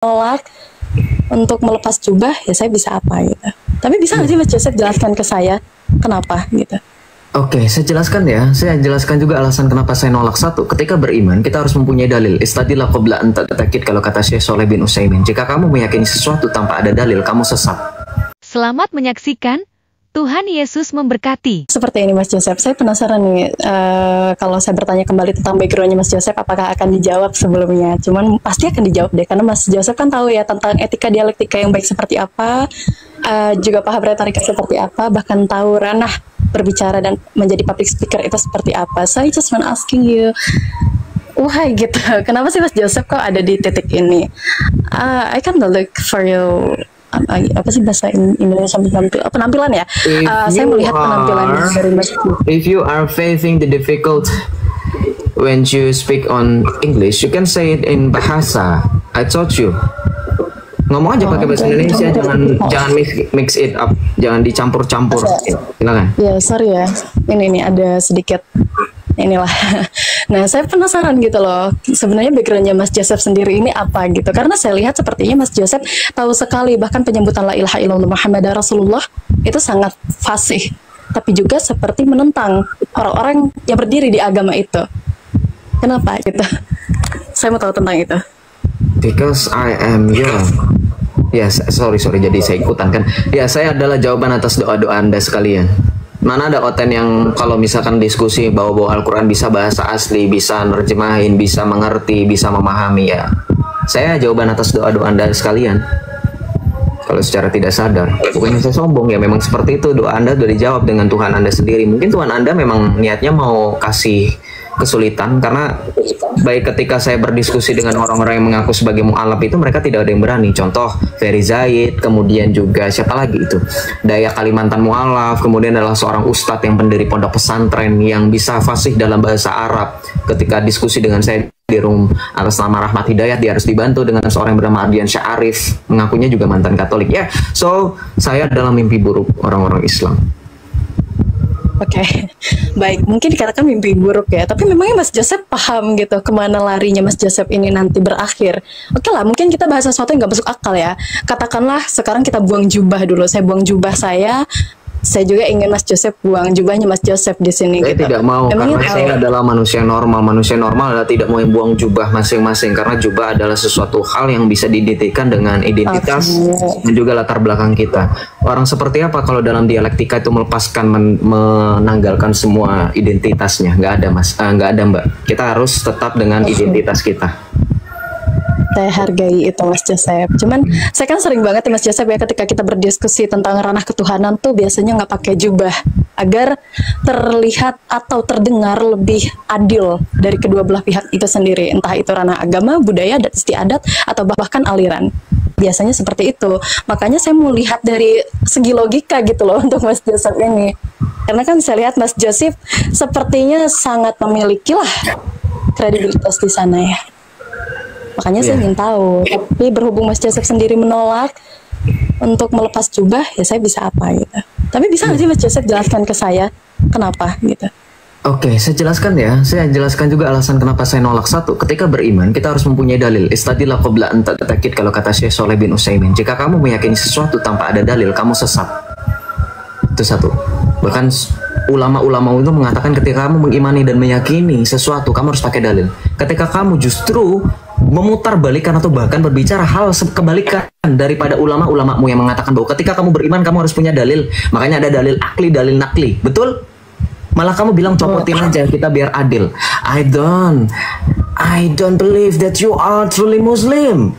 menolak untuk melepas jubah, ya saya bisa apa gitu. Tapi bisa nggak sih Mas Joseph jelaskan ke saya kenapa gitu? Oke, saya jelaskan ya. Saya jelaskan juga alasan kenapa saya nolak. Satu, ketika beriman, kita harus mempunyai dalil. Istadillah qabla an ta'takid, kalau kata Syekh Shalih bin Utsaimin. Jika kamu meyakini sesuatu tanpa ada dalil, kamu sesat. Selamat menyaksikan. Tuhan Yesus memberkati. Seperti ini Mas Joseph, saya penasaran nih, kalau saya bertanya kembali tentang backgroundnya Mas Joseph, apakah akan dijawab sebelumnya? Cuman pasti akan dijawab deh, karena Mas Joseph kan tahu ya tentang etika dialektika yang baik seperti apa, juga paham retorika seperti apa, bahkan tahu ranah berbicara dan menjadi public speaker itu seperti apa. So I just want asking you, why gitu? Kenapa sih Mas Joseph kok ada di titik ini? I can look for you. Apa sih bahasa Indonesia penampilan ya? Saya melihat penampilan dari Mas. If you are facing the difficult when you speak on English, you can say it in bahasa. I taught you. Ngomong aja pakai bahasa Indonesia, jangan mix it up, jangan dicampur-campur. Silakan. Ya, sorry ya. Ini ada sedikit inilah. Nah, saya penasaran gitu loh. Sebenarnya backgroundnya Mas Joseph sendiri ini apa gitu? Karena saya lihat sepertinya Mas Joseph tahu sekali, bahkan penyebutan la ilaha illallah Muhammadar Rasulullah itu sangat fasih, tapi juga seperti menentang orang-orang yang berdiri di agama itu. Kenapa gitu? Saya mau tahu tentang itu. Because I am young. Ya, sorry, jadi saya ikutan kan. Ya, saya adalah jawaban atas doa-doa Anda sekalian. Mana ada oten yang kalau misalkan diskusi bawa-bawa Al-Quran bisa bahasa asli, bisa nerjemahin, bisa mengerti, bisa memahami ya. Saya jawaban atas doa-doa Anda sekalian. Kalau secara tidak sadar, bukannya saya sombong ya, memang seperti itu, doa Anda sudah dijawab dengan Tuhan Anda sendiri. Mungkin Tuhan Anda memang niatnya mau kasih kesulitan, karena baik ketika saya berdiskusi dengan orang-orang yang mengaku sebagai mu'alaf itu, mereka tidak ada yang berani. Contoh Ferry Zaid, kemudian juga siapa lagi itu, Daya Kalimantan mu'alaf, kemudian adalah seorang ustadz yang pendiri pondok pesantren yang bisa fasih dalam bahasa Arab. Ketika diskusi dengan saya di room atas nama Rahmat Hidayat, dia harus dibantu dengan seorang yang bernama Ardian Syarif, mengakunya juga mantan Katolik ya. So saya adalah mimpi buruk orang-orang Islam. Oke, baik. Mungkin dikatakan mimpi buruk ya, tapi memangnya Mas Joseph paham gitu kemana larinya Mas Joseph ini nanti berakhir? Oke lah, mungkin kita bahas sesuatu yang nggak masuk akal ya. Katakanlah sekarang kita buang jubah dulu. Saya buang jubah saya juga ingin Mas Joseph buang jubahnya Mas Joseph di sini. Saya tidak mau, karena saya adalah manusia normal. Manusia normal adalah tidak mau buang jubah masing-masing, karena jubah adalah sesuatu hal yang bisa diidentikan dengan identitas dan juga latar belakang kita. Orang seperti apa kalau dalam dialektika itu melepaskan, menanggalkan semua identitasnya? Nggak ada Mas, nggak ada Mbak. Kita harus tetap dengan identitas kita. Saya hargai itu Mas Joseph. Cuman saya kan sering banget ya Mas Joseph ya, ketika kita berdiskusi tentang ranah ketuhanan tuh biasanya nggak pakai jubah agar terlihat atau terdengar lebih adil dari kedua belah pihak itu sendiri, entah itu ranah agama, budaya, adat istiadat, atau bahkan aliran. Biasanya seperti itu. Makanya saya mau lihat dari segi logika gitu loh untuk Mas Joseph ini. Karena kan saya lihat Mas Joseph sepertinya sangat memiliki lah kredibilitas di sana ya. Makanya saya ingin tahu, tapi berhubung Mas Joseph sendiri menolak untuk melepas jubah, ya saya bisa apa gitu. Tapi bisa nggak sih Mas Joseph jelaskan ke saya kenapa gitu? Oke, saya jelaskan ya. Saya jelaskan juga alasan kenapa saya nolak. Satu, ketika beriman, kita harus mempunyai dalil. Istadillah qabla an ta'takid, kalau kata Syekh Shalih bin Utsaimin. Jika kamu meyakini sesuatu tanpa ada dalil, kamu sesat. Itu satu. Bahkan ulama-ulama itu mengatakan ketika kamu mengimani dan meyakini sesuatu, kamu harus pakai dalil. Ketika kamu justru memutar balikan atau bahkan berbicara hal kebalikan daripada ulama-ulamamu yang mengatakan bahwa ketika kamu beriman kamu harus punya dalil, makanya ada dalil akli, dalil nakli, betul? Malah kamu bilang copotin aja kita biar adil. I don't believe that you are truly Muslim.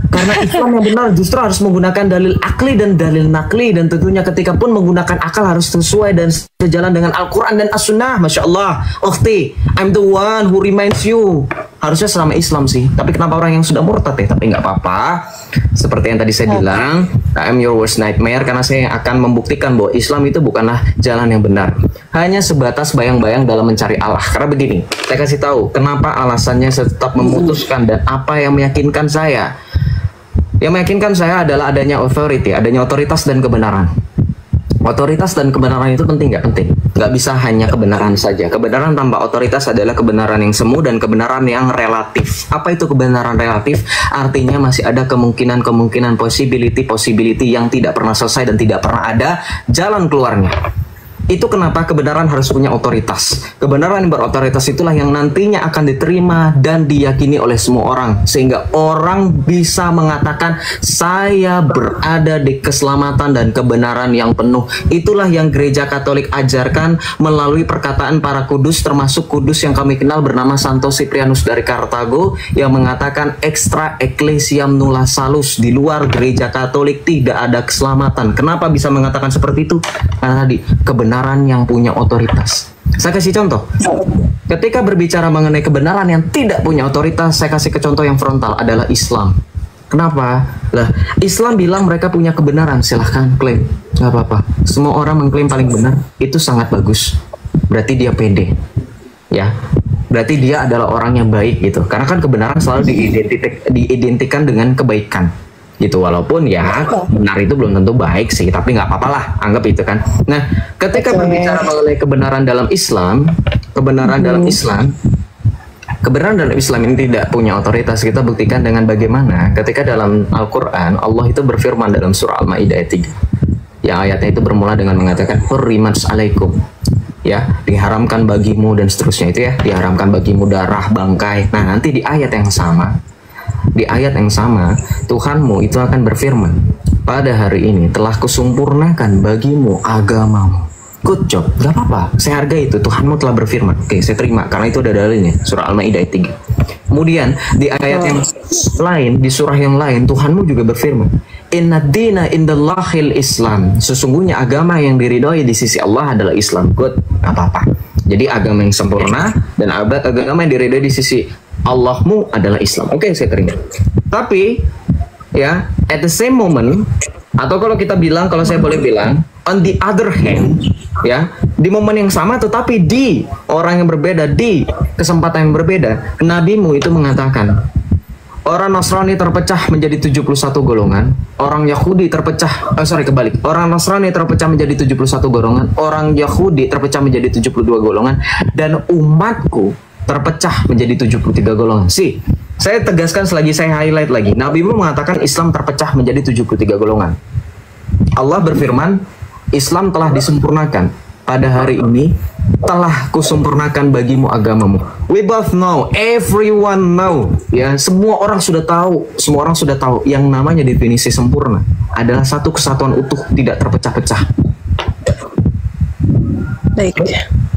Karena Islam yang benar justru harus menggunakan dalil akli dan dalil nakli, dan tentunya ketika pun menggunakan akal harus sesuai dan sejalan dengan Al-Quran dan As-Sunnah. Masya Allah, ukhti, I'm the one who reminds you. Harusnya selama Islam sih, tapi kenapa orang yang sudah murtad ya? Tapi nggak apa-apa. Seperti yang tadi saya bilang, I am your worst nightmare, karena saya akan membuktikan bahwa Islam itu bukanlah jalan yang benar. Hanya sebatas bayang-bayang dalam mencari Allah. Karena begini, saya kasih tahu kenapa alasannya saya tetap memutuskan dan apa yang meyakinkan saya. Yang meyakinkan saya adalah adanya authority, adanya otoritas dan kebenaran. Otoritas dan kebenaran itu penting nggak? Penting. Nggak bisa hanya kebenaran saja. Kebenaran tanpa otoritas adalah kebenaran yang semu dan kebenaran yang relatif. Apa itu kebenaran relatif? Artinya masih ada kemungkinan possibility yang tidak pernah selesai dan tidak pernah ada jalan keluarnya. Itu kenapa kebenaran harus punya otoritas. Kebenaran yang berotoritas itulah yang nantinya akan diterima dan diyakini oleh semua orang. Sehingga orang bisa mengatakan, saya berada di keselamatan dan kebenaran yang penuh. Itulah yang gereja Katolik ajarkan melalui perkataan para kudus, termasuk kudus yang kami kenal bernama Santo Cyprianus dari Kartago, yang mengatakan extra ecclesiam nulla salus. Di luar gereja Katolik tidak ada keselamatan. Kenapa bisa mengatakan seperti itu? Karena tadi, kebenaran yang punya otoritas. Saya kasih contoh. Ketika berbicara mengenai kebenaran yang tidak punya otoritas, saya kasih ke contoh yang frontal adalah Islam. Kenapa? Lah, Islam bilang mereka punya kebenaran, silahkan klaim, nggak apa-apa. Semua orang mengklaim paling benar, itu sangat bagus. Berarti dia pede, ya. Berarti dia adalah orang yang baik gitu. Karena kan kebenaran selalu diidentikan dengan kebaikan. Gitu, walaupun ya benar itu belum tentu baik sih, tapi nggak apa-apa lah, anggap itu kan. Nah, ketika berbicara mengenai kebenaran dalam Islam, kebenaran dalam Islam ini tidak punya otoritas. Kita buktikan dengan bagaimana ketika dalam Al-Quran Allah itu berfirman dalam surah Al-Maidah ayat 3, yang ayatnya itu bermula dengan mengatakan hurrimat alaikum, ya, diharamkan bagimu dan seterusnya, itu ya, diharamkan bagimu darah, bangkai. Nah, nanti di ayat yang sama, Tuhanmu itu akan berfirman, pada hari ini telah kusempurnakan bagimu agamamu. Good job, gak apa-apa, saya hargai itu, Tuhanmu telah berfirman. Oke, saya terima, karena itu ada dalilnya, surah Al-Maidah ayat 3. Kemudian di ayat yang lain, di surah yang lain, Tuhanmu juga berfirman, inna dina indallahil Islam, sesungguhnya agama yang diridhoi di sisi Allah adalah Islam. Good, gak apa-apa. Jadi agama yang sempurna dan agama yang diridhoi di sisi Allahmu adalah Islam. Oke, saya terima. Tapi ya, at the same moment, atau kalau kita bilang, kalau saya boleh bilang, on the other hand, ya, di momen yang sama tetapi di orang yang berbeda, di kesempatan yang berbeda, nabimu itu mengatakan orang Nasrani terpecah menjadi 71 golongan, orang Yahudi terpecah, kebalik, orang Nasrani terpecah menjadi 71 golongan, orang Yahudi terpecah menjadi 72 golongan, dan umatku terpecah menjadi 73 golongan. Saya tegaskan selagi saya highlight lagi, nabimu mengatakan Islam terpecah menjadi 73 golongan. Allah berfirman, Islam telah disempurnakan. Pada hari ini telah kusempurnakan bagimu agamamu. We both know, everyone know, ya, semua orang sudah tahu, yang namanya definisi sempurna adalah satu kesatuan utuh, tidak terpecah-pecah. Baik.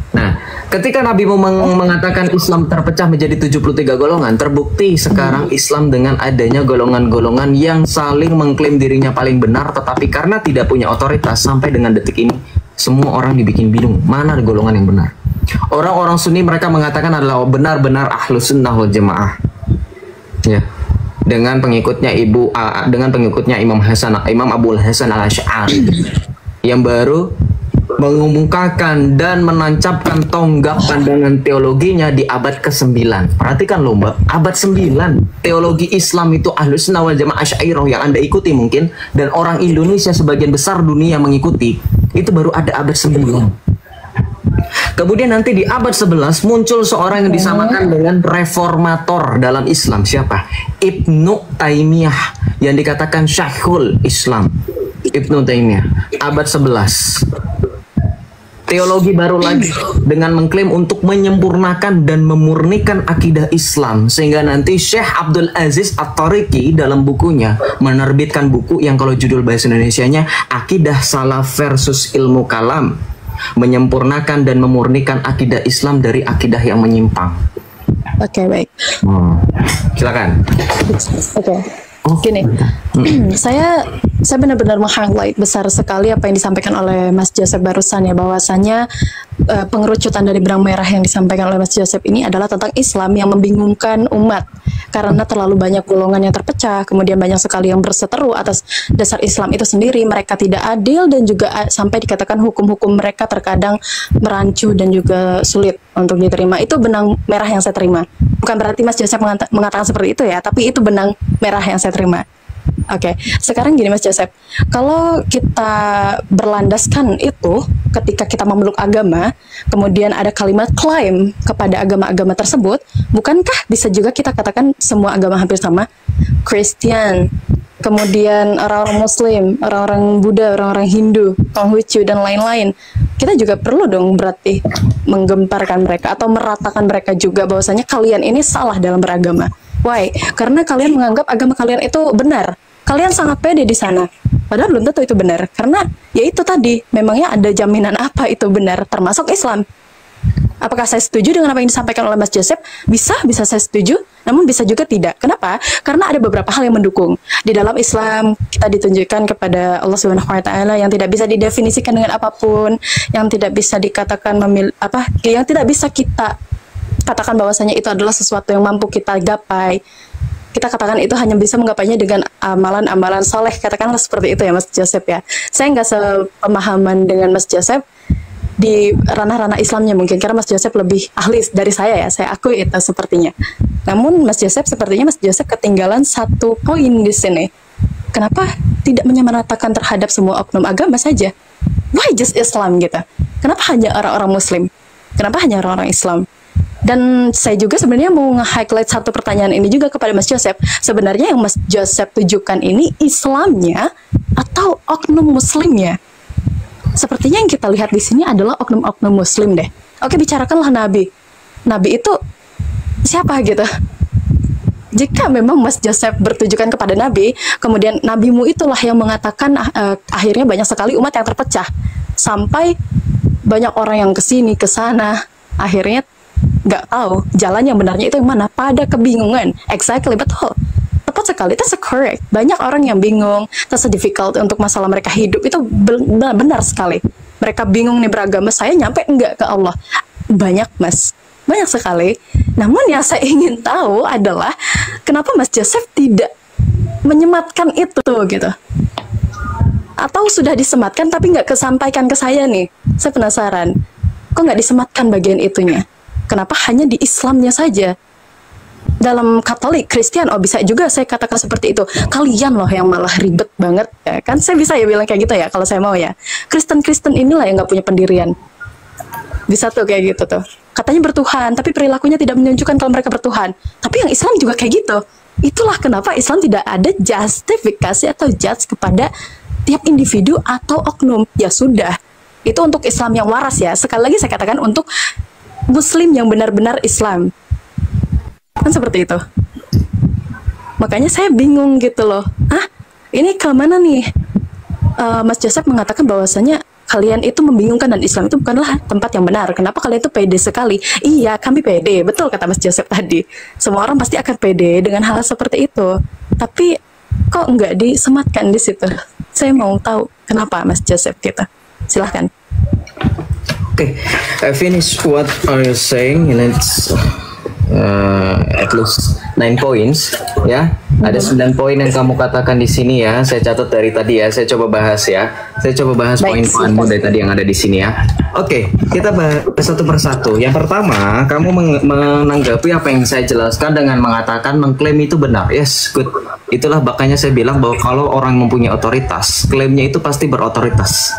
Nah, ketika Nabi mengatakan Islam terpecah menjadi 73 golongan, terbukti sekarang Islam dengan adanya golongan-golongan yang saling mengklaim dirinya paling benar, tetapi karena tidak punya otoritas sampai dengan detik ini, semua orang dibikin bingung, mana golongan yang benar. Orang-orang Sunni mereka mengatakan adalah benar-benar Ahlus Sunnah wal Jamaah. Ya. Dengan pengikutnya Imam Abul Hasan Al-Asy'ari yang baru mengemukakan dan menancapkan tonggak pandangan teologinya di abad ke-9. Perhatikan loh Mbak, abad 9 teologi Islam itu Ahlus Sunnah wal Jamaah Asy'ariyah yang Anda ikuti mungkin, dan orang Indonesia sebagian besar dunia mengikuti, itu baru ada abad 9. Kemudian nanti di abad 11 muncul seorang yang disamakan dengan reformator dalam Islam. Siapa? Ibnu Taimiyah, yang dikatakan Syekhul Islam. Ibnu Taimiyah, abad 11. Teologi baru lagi dengan mengklaim untuk menyempurnakan dan memurnikan akidah Islam, sehingga nanti Syekh Abdul Aziz At-Tariqi dalam bukunya menerbitkan buku yang kalau judul bahasa Indonesianya Akidah Salaf versus Ilmu Kalam, menyempurnakan dan memurnikan akidah Islam dari akidah yang menyimpang. Oke, baik. Silakan. Oke. Gini, saya benar-benar meng-highlight besar sekali apa yang disampaikan oleh Mas Joseph barusan, ya, bahwasanya pengerucutan dari benang merah yang disampaikan oleh Mas Joseph ini adalah tentang Islam yang membingungkan umat karena terlalu banyak golongan yang terpecah, kemudian banyak sekali yang berseteru atas dasar Islam itu sendiri. Mereka tidak adil dan juga sampai dikatakan hukum-hukum mereka terkadang merancu dan juga sulit untuk diterima. Itu benang merah yang saya terima. Bukan berarti Mas Joseph mengatakan seperti itu ya, tapi itu benang merah yang saya terima. Oke, sekarang gini Mas Joseph, kalau kita berlandaskan itu ketika kita memeluk agama, kemudian ada kalimat klaim kepada agama-agama tersebut, bukankah bisa juga kita katakan semua agama hampir sama? Kristen, kemudian orang-orang Muslim, orang-orang Buddha, orang-orang Hindu, Konghucu, dan lain-lain. Kita juga perlu dong berarti menggemparkan mereka atau meratakan mereka juga bahwasanya kalian ini salah dalam beragama. Why? Karena kalian menganggap agama kalian itu benar. Kalian sangat pede di sana. Padahal belum tentu itu benar. Karena ya itu tadi, memangnya ada jaminan apa itu benar, termasuk Islam. Apakah saya setuju dengan apa yang disampaikan oleh Mas Joseph? Bisa saya setuju, namun bisa juga tidak. Kenapa? Karena ada beberapa hal yang mendukung. Di dalam Islam, kita ditunjukkan kepada Allah Subhanahu wa Ta'ala yang tidak bisa didefinisikan dengan apapun, yang tidak bisa dikatakan yang tidak bisa kita katakan bahwasanya itu adalah sesuatu yang mampu kita gapai. Kita katakan itu hanya bisa menggapainya dengan amalan-amalan soleh, katakanlah seperti itu ya Mas Joseph ya. Saya nggak sepemahaman dengan Mas Joseph di ranah-ranah Islamnya mungkin, karena Mas Joseph lebih ahli dari saya akui itu sepertinya. Namun Mas Joseph sepertinya Mas Joseph ketinggalan satu poin di sini. Kenapa tidak menyamaratakan terhadap semua oknum agama saja? Why just Islam gitu? Kenapa hanya orang-orang Muslim? Kenapa hanya orang-orang Islam? Dan saya juga sebenarnya mau nge-highlight satu pertanyaan ini juga kepada Mas Joseph. Sebenarnya yang Mas Joseph tujukan ini Islamnya atau oknum Muslimnya? Sepertinya yang kita lihat di sini adalah oknum-oknum Muslim deh. Oke, bicarakanlah Nabi. Nabi itu siapa gitu? Jika memang Mas Joseph bertujukan kepada Nabi, kemudian Nabimu itulah yang mengatakan akhirnya banyak sekali umat yang terpecah. Sampai banyak orang yang kesini, kesana, akhirnya nggak tahu jalan yang benarnya itu yang mana, pada kebingungan. Exactly, betul, tepat sekali, that's correct. Banyak orang yang bingung, that's difficult untuk masalah mereka hidup, itu benar sekali. Mereka bingung nih beragama, saya nyampe enggak ke Allah. Banyak Mas, banyak sekali. Namun yang saya ingin tahu adalah kenapa Mas Joseph tidak menyematkan itu gitu, atau sudah disematkan tapi nggak kesampaikan ke saya nih. Saya penasaran, kok nggak disematkan bagian itunya? Kenapa hanya di Islamnya saja? Dalam Katolik, Kristen, bisa juga saya katakan seperti itu. Kalian loh yang malah ribet banget, ya kan? Saya bisa ya bilang kayak gitu ya, kalau saya mau ya. Kristen inilah yang nggak punya pendirian. Bisa tuh kayak gitu tuh. Katanya bertuhan, tapi perilakunya tidak menunjukkan kalau mereka bertuhan. Tapi yang Islam juga kayak gitu. Itulah kenapa Islam tidak ada justifikasi atau judge kepada tiap individu atau oknum. Ya sudah, itu untuk Islam yang waras ya. Sekali lagi saya katakan untuk Muslim yang benar-benar Islam. Kan seperti itu. Makanya saya bingung gitu loh. Ini ke mana nih? Mas Joseph mengatakan bahwasanya kalian itu membingungkan dan Islam itu bukanlah tempat yang benar. Kenapa kalian itu pede sekali? Iya, kami pede. Betul kata Mas Joseph tadi. Semua orang pasti akan pede dengan hal seperti itu. Tapi kok nggak disematkan di situ? Saya mau tahu kenapa Mas Joseph gitu. Silahkan. Okay, I finish what are you saying, and it's at least 9 points, ya. Ada 9 poin yang kamu katakan di sini ya. Saya catat dari tadi ya. Saya coba bahas ya. Saya coba bahas poin-poinmu dari tadi yang ada di sini ya. Oke, kita bahas satu persatu. Yang pertama, kamu menanggapi apa yang saya jelaskan dengan mengatakan mengklaim itu benar. Yes, good. Itulah makanya saya bilang bahwa kalau orang mempunyai otoritas, klaimnya itu pasti berotoritas.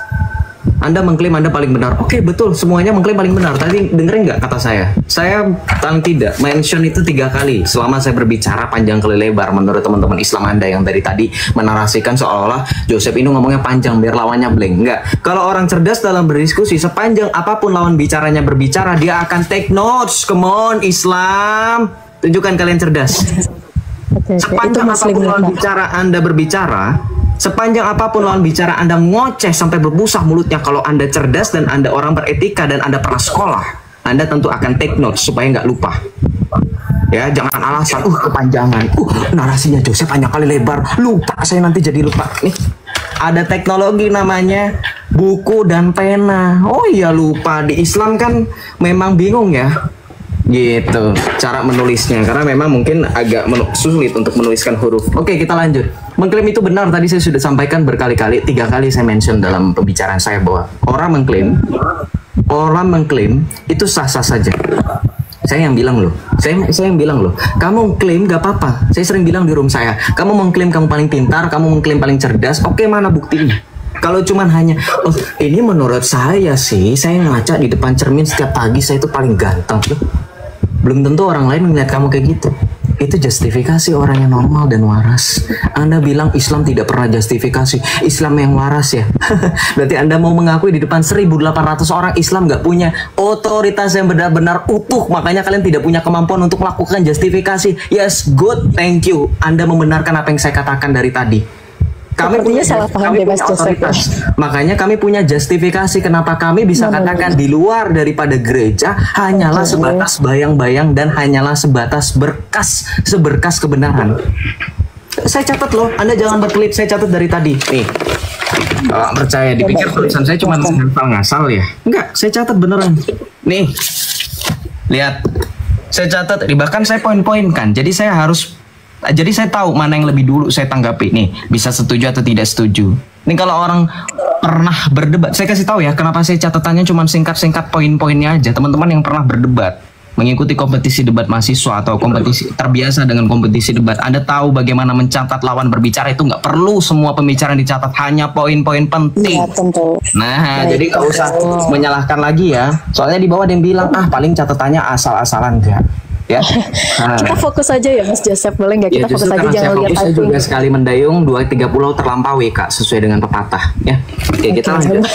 Anda mengklaim Anda paling benar. Oke, betul, semuanya mengklaim paling benar. Tadi dengerin nggak kata saya? Saya paling tidak mention itu 3 kali selama saya berbicara panjang kali lebar. Menurut teman-teman Islam Anda yang dari tadi menarasikan seolah-olah Joseph ini ngomongnya panjang biar lawannya blank. Enggak. Kalau orang cerdas dalam berdiskusi, sepanjang apapun lawan bicaranya berbicara, dia akan take notes. Come on, Islam. Tunjukkan kalian cerdas. Sepanjang apapun lawan bicara Anda berbicara, sepanjang apapun lawan bicara Anda ngoceh sampai berbusah mulutnya, kalau Anda cerdas dan Anda orang beretika dan Anda pernah sekolah, Anda tentu akan take notes supaya nggak lupa. Ya, jangan alasan, kepanjangan, narasinya Joseph panjang kali lebar, lupa saya nanti jadi lupa. Nih, ada teknologi namanya buku dan pena. Oh iya, lupa. Di Islam kan memang bingung ya. Gitu cara menulisnya, karena memang mungkin agak sulit untuk menuliskan huruf. Oke, kita lanjut. Mengklaim itu benar, tadi saya sudah sampaikan berkali-kali, 3 kali saya mention dalam pembicaraan saya bahwa orang mengklaim itu sah-sah saja. Saya yang bilang loh. Saya yang bilang loh. Kamu klaim gak apa-apa. Saya sering bilang di room saya, kamu mengklaim kamu paling pintar, kamu mengklaim paling cerdas. Oke, mana buktinya? Kalau cuman hanya, oh ini menurut saya sih, saya ngaca di depan cermin setiap pagi, saya itu paling ganteng. Belum tentu orang lain melihat kamu kayak gitu. Itu justifikasi orang yang normal dan waras. Anda bilang Islam tidak pernah justifikasi. Islam yang waras ya. Berarti Anda mau mengakui di depan 1.800 orang Islam nggak punya otoritas yang benar-benar utuh. Makanya kalian tidak punya kemampuan untuk melakukan justifikasi. Yes, good, thank you. Anda membenarkan apa yang saya katakan dari tadi. Kami punya salah paham bebas otoritas. Makanya kami punya justifikasi kenapa kami bisa katakan di luar daripada gereja hanyalah sebatas bayang-bayang dan hanyalah sebatas seberkas kebenaran. Saya catat loh, Anda jangan berkelit, saya catat dari tadi. Nih. Kalau percaya dipikir tulisan saya cuma ngasal ya. Enggak, saya catat beneran. Nih. Lihat. Saya catat, bahkan saya poin-poin kan. Jadi saya tahu mana yang lebih dulu saya tanggapi nih, bisa setuju atau tidak setuju. Ini kalau orang pernah berdebat, saya kasih tahu ya kenapa saya catatannya cuma singkat-singkat poin-poinnya aja. Teman-teman yang pernah berdebat, mengikuti kompetisi debat mahasiswa atau kompetisi terbiasa dengan kompetisi debat, Anda tahu bagaimana mencatat lawan berbicara itu nggak perlu semua pembicaraan dicatat, hanya poin-poin penting. Ya, tentu. Nah, jadi nggak usah menyalahkan lagi ya. Soalnya di bawah ada yang bilang paling catatannya asal-asalan enggak. Ya. Nah. Kita fokus aja ya Mas Joseph, boleh nggak kita fokus aja, jangan lihat saya juga sekali mendayung 2-3 pulau terlampaui Kak, sesuai dengan pepatah ya. Oke, kita lanjut.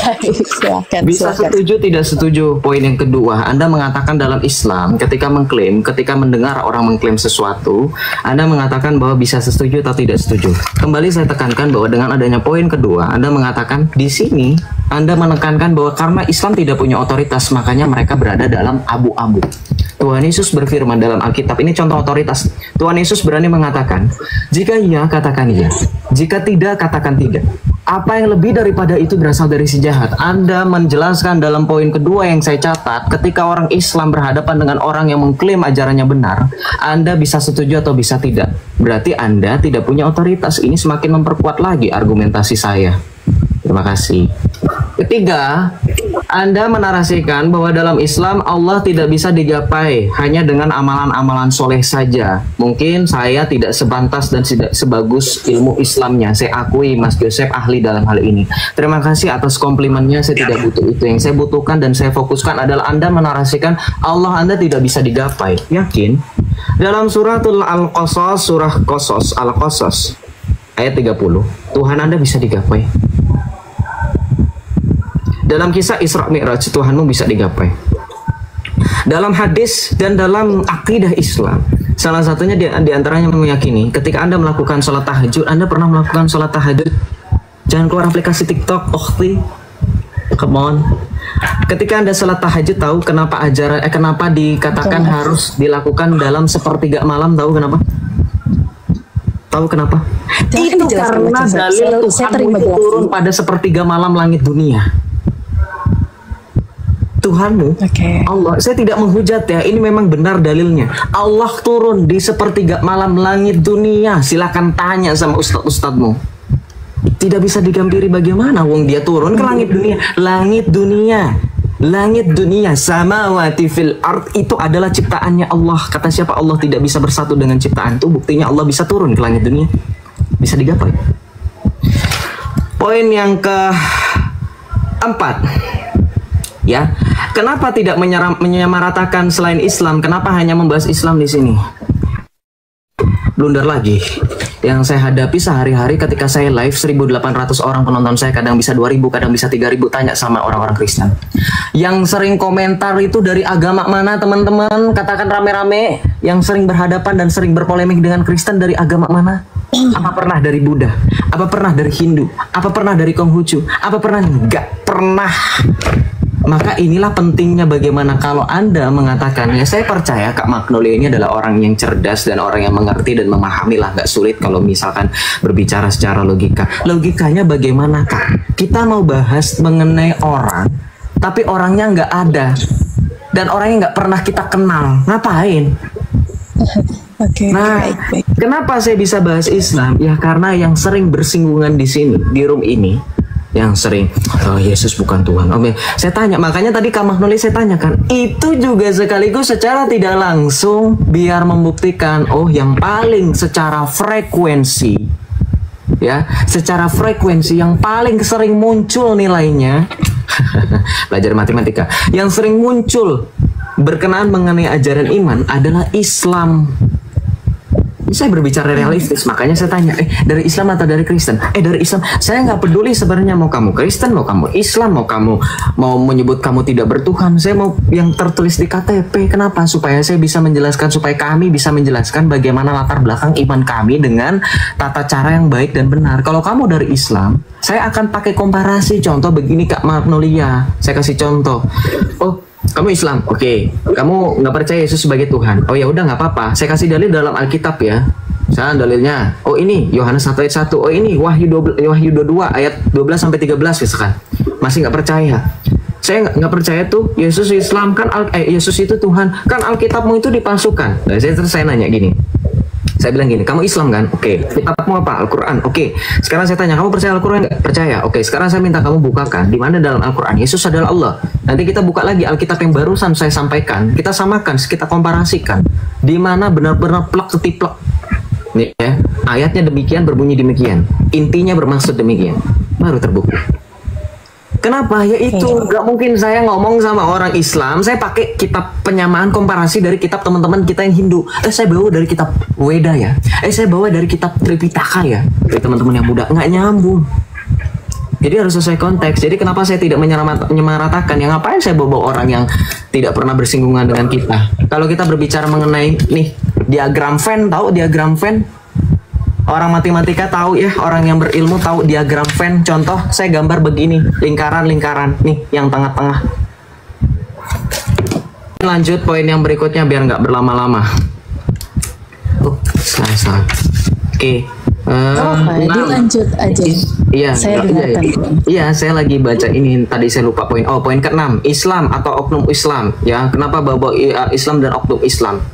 Bisa setuju tidak setuju. Poin yang kedua, Anda mengatakan dalam Islam ketika mendengar orang mengklaim sesuatu, Anda mengatakan bahwa bisa setuju atau tidak setuju. Kembali saya tekankan bahwa dengan adanya poin kedua, Anda mengatakan di sini Anda menekankan bahwa karena Islam tidak punya otoritas, makanya mereka berada dalam abu-abu. Tuhan Yesus berfirman dalam Alkitab, ini contoh otoritas. Tuhan Yesus berani mengatakan, jika iya, katakan iya. Jika tidak, katakan tidak. Apa yang lebih daripada itu berasal dari si jahat. Anda menjelaskan dalam poin kedua yang saya catat, ketika orang Islam berhadapan dengan orang yang mengklaim ajarannya benar, Anda bisa setuju atau bisa tidak. Berarti Anda tidak punya otoritas. Ini semakin memperkuat lagi argumentasi saya. Terima kasih. Ketiga, Anda menarasikan bahwa dalam Islam Allah tidak bisa digapai hanya dengan amalan-amalan soleh saja. Mungkin saya tidak sebantas dan tidak sebagus ilmu Islamnya. Saya akui Mas Joseph ahli dalam hal ini. Terima kasih atas komplimennya, saya tidak butuh itu. Yang saya butuhkan dan saya fokuskan adalah Anda menarasikan Allah Anda tidak bisa digapai. Yakin? Dalam suratul Al-Qasas, surah Qasas, Al-Qasas, ayat 30, Tuhan Anda bisa digapai. Dalam kisah Isra Mi'raj, Tuhanmu bisa digapai. Dalam hadis dan dalam akidah Islam, salah satunya di antaranya meyakini ketika Anda melakukan sholat tahajud, Anda pernah melakukan sholat tahajud, jangan keluar aplikasi TikTok, okhti, come on. Ketika Anda sholat tahajud, tahu kenapa kenapa dikatakan harus dilakukan dalam sepertiga malam? Tahu kenapa? Tahu kenapa? Itu karena dalil Tuhanmu itu turun pada sepertiga malam langit dunia. Tuhanmu, Allah, saya tidak menghujat ya, ini memang benar dalilnya. Allah turun di sepertiga malam langit dunia. Silakan tanya sama ustadz-ustadzmu. Tidak bisa digampiri bagaimana, wong dia turun ke langit dunia. Langit dunia, langit dunia, samawati fil ard, itu adalah ciptaannya Allah. Kata siapa Allah tidak bisa bersatu dengan ciptaan itu? Buktinya Allah bisa turun ke langit dunia. Bisa digapai. Poin yang keempat, ya, kenapa tidak menyamaratakan selain Islam? Kenapa hanya membahas Islam di sini? Blunder lagi. Yang saya hadapi sehari-hari ketika saya live, 1.800 orang penonton saya, kadang bisa 2.000, kadang bisa 3.000, tanya sama orang-orang Kristen. Yang sering komentar itu dari agama mana teman-teman? Katakan rame-rame. Yang sering berhadapan dan sering berpolemik dengan Kristen dari agama mana? Apa pernah dari Buddha? Apa pernah dari Hindu? Apa pernah dari Konghucu? Apa pernah? Nggak pernah. Maka inilah pentingnya bagaimana kalau Anda mengatakan, ya saya percaya Kak Magnolia ini adalah orang yang cerdas dan orang yang mengerti dan memahami lah, nggak sulit kalau misalkan berbicara secara logika. Logikanya bagaimana Kak? Kita mau bahas mengenai orang, tapi orangnya nggak ada dan orangnya nggak pernah kita kenal. Ngapain? Nah, kenapa saya bisa bahas Islam? Ya karena yang sering bersinggungan di sini, di room ini, yang sering Yesus bukan Tuhan. Oke, saya tanya, makanya tadi Kak Mahnuli saya tanyakan, itu juga sekaligus secara tidak langsung biar membuktikan yang paling secara frekuensi, ya, secara frekuensi yang paling sering muncul nilainya belajar matematika, yang sering muncul berkenaan mengenai ajaran iman adalah Islam. Saya berbicara realistis, makanya saya tanya, dari Islam atau dari Kristen? Dari Islam. Saya nggak peduli sebenarnya mau kamu Kristen, mau kamu Islam, mau kamu mau menyebut kamu tidak bertuhan. Saya mau yang tertulis di KTP. Kenapa? Supaya saya bisa menjelaskan, supaya kami bisa menjelaskan bagaimana latar belakang iman kami dengan tata cara yang baik dan benar. Kalau kamu dari Islam, saya akan pakai komparasi. Contoh begini Kak Magnolia, saya kasih contoh. Kamu Islam, oke. Kamu nggak percaya Yesus sebagai Tuhan. Ya udah nggak apa-apa. Saya kasih dalil dalam Alkitab ya. Misalnya dalilnya, ini Yohanes 1 ayat 1. Ini Wahyu 22 ayat 12 sampai 13 misalkan. Masih nggak percaya. Saya nggak percaya tuh Yesus Islam kan Yesus itu Tuhan. Kan Alkitabmu itu dipalsukan. Nah, saya nanya gini. Saya bilang gini, kamu Islam kan? Oke. Kitabmu apa? Al-Quran. Oke. Sekarang saya tanya, kamu percaya Al-Quran nggak? Percaya. Oke. Sekarang saya minta kamu bukakan di mana dalam Al-Quran Yesus adalah Allah. Nanti kita buka lagi Alkitab yang barusan saya sampaikan. Kita samakan, kita komparasikan. Di mana benar-benar plek ketiplek. Nih ya. Ayatnya demikian, berbunyi demikian. Intinya bermaksud demikian. Baru terbukti. Kenapa? Ya itu nggak mungkin saya ngomong sama orang Islam, saya pakai kitab penyamaan komparasi dari kitab teman-teman kita yang Hindu. Saya bawa dari kitab Weda ya. Saya bawa dari kitab Tripitaka ya. Dari teman-teman yang Buddha, nggak nyambung. Jadi harus sesuai konteks. Jadi kenapa saya tidak menyamaratakan? Yang ngapain saya bawa orang yang tidak pernah bersinggungan dengan kita? Kalau kita berbicara mengenai nih diagram Venn, tahu diagram Venn? Orang matematika tahu ya, orang yang berilmu tahu diagram Venn. Contoh, saya gambar begini, lingkaran-lingkaran. Nih, yang tengah-tengah. Lanjut poin yang berikutnya biar nggak berlama-lama. Salah. Oke. Dilanjut aja. Iya, saya lagi baca ini. Tadi saya lupa poin. Poin ke-6. Islam atau oknum Islam. Ya, kenapa bawa Islam dan oknum Islam?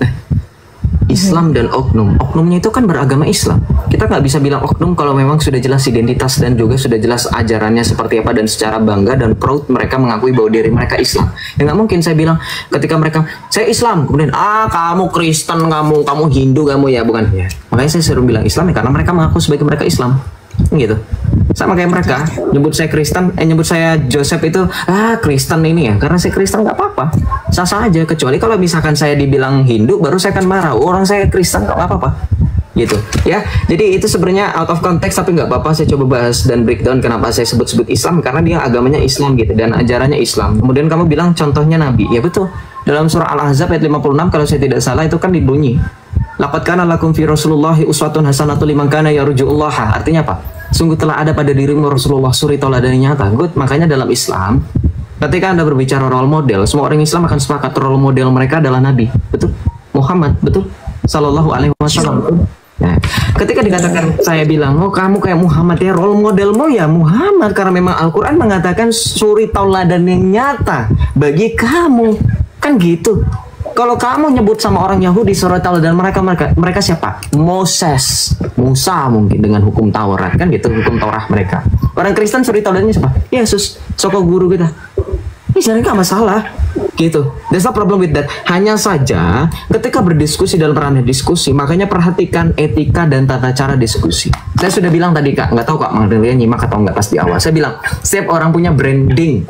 Islam dan oknumnya itu kan beragama Islam. Kita nggak bisa bilang oknum kalau memang sudah jelas identitas dan juga sudah jelas ajarannya seperti apa dan secara bangga dan proud mereka mengakui bahwa diri mereka Islam. Ya nggak mungkin saya bilang ketika mereka saya Islam kemudian kamu Kristen, kamu Hindu, kamu ya bukan ya. Makanya saya selalu bilang Islam ya karena mereka mengaku sebagai mereka Islam. Gitu. Sama kayak mereka nyebut saya Kristen, nyebut saya Joseph itu Kristen ini ya karena saya Kristen nggak apa-apa, sah-sah aja. Kecuali kalau misalkan saya dibilang Hindu baru saya akan marah. Orang saya Kristen nggak apa-apa gitu ya. Jadi itu sebenarnya out of context tapi nggak apa-apa. Saya coba bahas dan breakdown kenapa saya sebut-sebut Islam karena dia agamanya Islam gitu dan ajarannya Islam. Kemudian kamu bilang contohnya Nabi, ya betul. Dalam surah Al-Ahzab ayat 56 kalau saya tidak salah itu kan dibunyi laqad kana lakum fi Rasulillahi uswatun hasanatun liman kana yarjullaha. Artinya apa? Sungguh telah ada pada dirimu Rasulullah suri teladan nyata. Good. Makanya dalam Islam ketika Anda berbicara role model, semua orang Islam akan sepakat role model mereka adalah Nabi. Betul? Muhammad, betul? Sallallahu alaihi wasallam. Betul? Nah, ketika dikatakan saya bilang, kamu kayak Muhammad ya, role modelmu ya Muhammad karena memang Al-Quran mengatakan suri tauladan yang nyata bagi kamu. Kan gitu. Kalau kamu nyebut sama orang Yahudi suri tauladan mereka siapa? Moses, Musa mungkin dengan hukum Taurat kan gitu, hukum Taurat mereka. Orang Kristen suri tauladannya siapa? Yesus, soko guru kita. Ini sebenarnya nggak masalah gitu. There's no problem with that. Hanya saja ketika berdiskusi dalam ranah diskusi, makanya perhatikan etika dan tata cara diskusi. Saya sudah bilang tadi Kak, nggak tahu Kak Magdalena nyimak atau nggak pas di awal. Saya bilang setiap orang punya branding,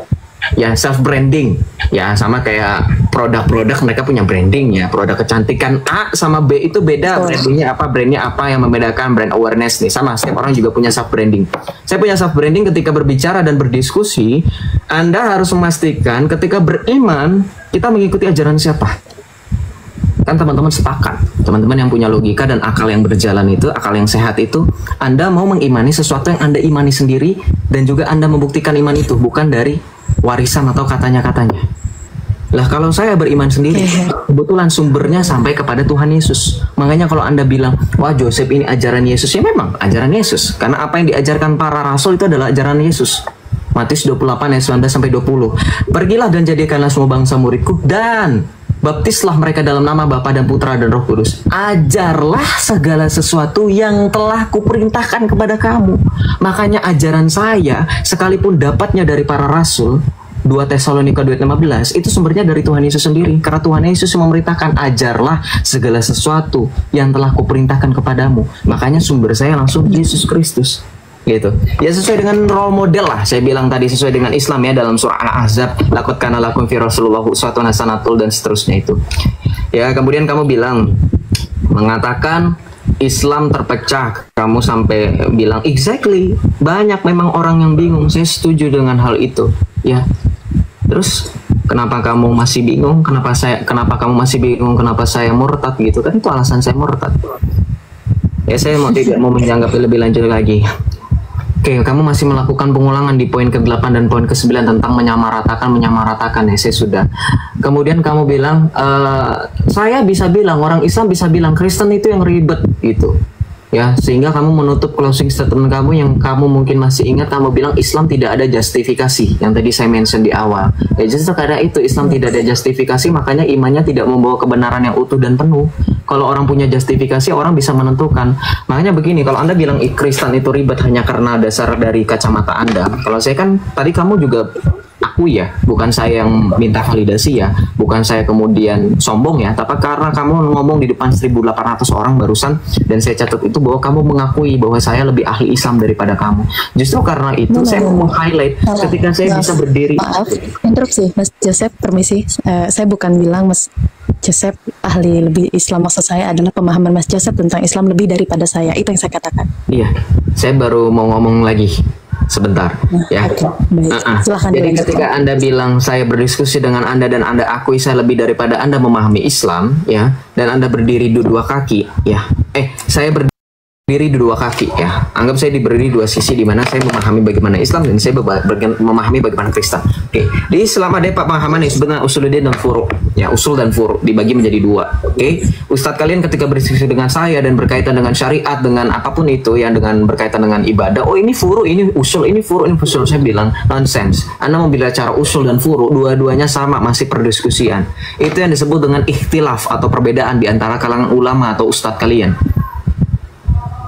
ya self branding, ya sama kayak produk-produk mereka punya branding ya. Produk kecantikan A sama B itu beda brandingnya apa, brandnya apa yang membedakan brand awareness nih. Sama setiap orang juga punya self branding. Saya punya self branding ketika berbicara dan berdiskusi. Anda harus memastikan ketika beriman kita mengikuti ajaran siapa. Kan teman-teman sepakat, teman-teman yang punya logika dan akal yang berjalan itu, akal yang sehat itu, Anda mau mengimani sesuatu yang Anda imani sendiri dan juga Anda membuktikan iman itu bukan dari warisan atau katanya-katanya. Lah kalau saya beriman sendiri, kebetulan sumbernya sampai kepada Tuhan Yesus. Makanya kalau Anda bilang, wah Joseph ini ajaran Yesus, ya memang ajaran Yesus. Karena apa yang diajarkan para rasul itu adalah ajaran Yesus. Matius 28 ayat 19 sampai 20. Pergilah dan jadikanlah semua bangsa muridku dan Baptislah mereka dalam nama Bapa dan Putra dan Roh Kudus. Ajarlah segala sesuatu yang telah kuperintahkan kepada kamu. Makanya ajaran saya, sekalipun dapatnya dari para rasul, 2 Tesalonika 2:15, itu sumbernya dari Tuhan Yesus sendiri. Karena Tuhan Yesus memerintahkan, ajarlah segala sesuatu yang telah kuperintahkan kepadamu. Makanya sumber saya langsung Yesus Kristus. Gitu. Ya sesuai dengan role model lah. Saya bilang tadi sesuai dengan Islam ya, dalam surah Al-Ahzab, laqad kana lakum fi Rasulillah uswatun hasanah dan seterusnya itu. Ya, kemudian kamu bilang mengatakan Islam terpecah. Kamu sampai bilang exactly. Banyak memang orang yang bingung. Saya setuju dengan hal itu. Ya. Terus kenapa kamu masih bingung? Kenapa kamu masih bingung? Kenapa saya murtad gitu kan? Itu alasan saya murtad. Ya, saya tidak mau menjanggapi lebih lanjut lagi. Oke, kamu masih melakukan pengulangan di poin ke-8 dan poin ke-9 tentang menyamaratakan ya, saya sudah. Kemudian kamu bilang, saya bisa bilang, orang Islam bisa bilang Kristen itu yang ribet gitu. Ya, sehingga kamu menutup closing statement kamu yang kamu mungkin masih ingat, kamu bilang Islam tidak ada justifikasi yang tadi saya mention di awal. Ya justru karena itu Islam tidak ada justifikasi, makanya imannya tidak membawa kebenaran yang utuh dan penuh. Kalau orang punya justifikasi, orang bisa menentukan. Makanya begini, kalau Anda bilang Kristen itu ribet hanya karena dasar dari kacamata Anda, kalau saya kan tadi kamu juga aku ya, bukan saya yang minta validasi ya, bukan saya kemudian sombong ya, tapi karena kamu ngomong di depan 1.800 orang barusan, dan saya catat itu bahwa kamu mengakui bahwa saya lebih ahli Islam daripada kamu. Justru karena itu saya mau highlight ketika saya bisa berdiri. Maaf, interupsi Mas Joseph, permisi. Saya bukan bilang Mas Joseph ahli lebih Islam, maksud saya adalah pemahaman Mas Joseph tentang Islam lebih daripada saya, itu yang saya katakan. Iya, saya baru mau ngomong lagi sebentar ya. Silahkan. Jadi ketika Anda bilang saya berdiskusi dengan Anda dan Anda akui saya lebih daripada Anda memahami Islam ya, dan Anda berdiri dua kaki ya, saya berdiri dua kaki ya, anggap saya berdiri dua sisi di mana saya memahami bagaimana Islam dan saya memahami bagaimana Kristen. Oke, di Islam ada pemahaman yang sebenarnya usuluddin dan furu ya, usul dan furu dibagi menjadi dua. Oke, Ustadz kalian ketika berdiskusi dengan saya dan berkaitan dengan syariat, dengan apapun itu yang dengan berkaitan dengan ibadah, oh ini furu, ini usul, ini furu, ini usul, saya bilang nonsense. Anda mau bilang cara usul dan furu, dua-duanya sama, masih perdiskusian. Itu yang disebut dengan ikhtilaf atau perbedaan di antara kalangan ulama atau ustadz kalian.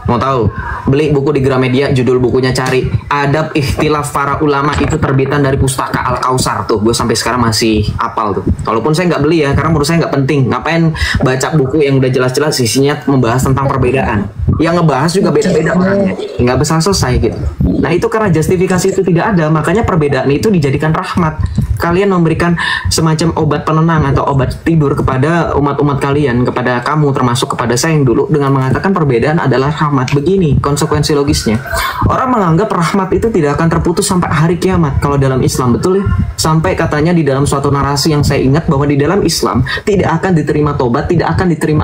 Mau tahu? Beli buku di Gramedia, judul bukunya cari Adab Ikhtilaf Para Ulama, itu terbitan dari pustaka Al-Kausar tuh. Gue sampai sekarang masih hafal tuh. Walaupun saya nggak beli ya, karena menurut saya nggak penting. Ngapain baca buku yang udah jelas-jelas isinya membahas tentang perbedaan? Yang ngebahas juga beda-beda orangnya, nggak bisa selesai gitu. Nah itu karena justifikasi itu tidak ada, makanya perbedaan itu dijadikan rahmat. Kalian memberikan semacam obat penenang atau obat tidur kepada umat-umat kalian, kepada kamu termasuk kepada saya yang dulu, dengan mengatakan perbedaan adalah rahmat. Begini konsekuensi logisnya. Orang menganggap rahmat itu tidak akan terputus sampai hari kiamat kalau dalam Islam, betul ya? Sampai katanya di dalam suatu narasi yang saya ingat bahwa di dalam Islam tidak akan diterima tobat, tidak akan diterima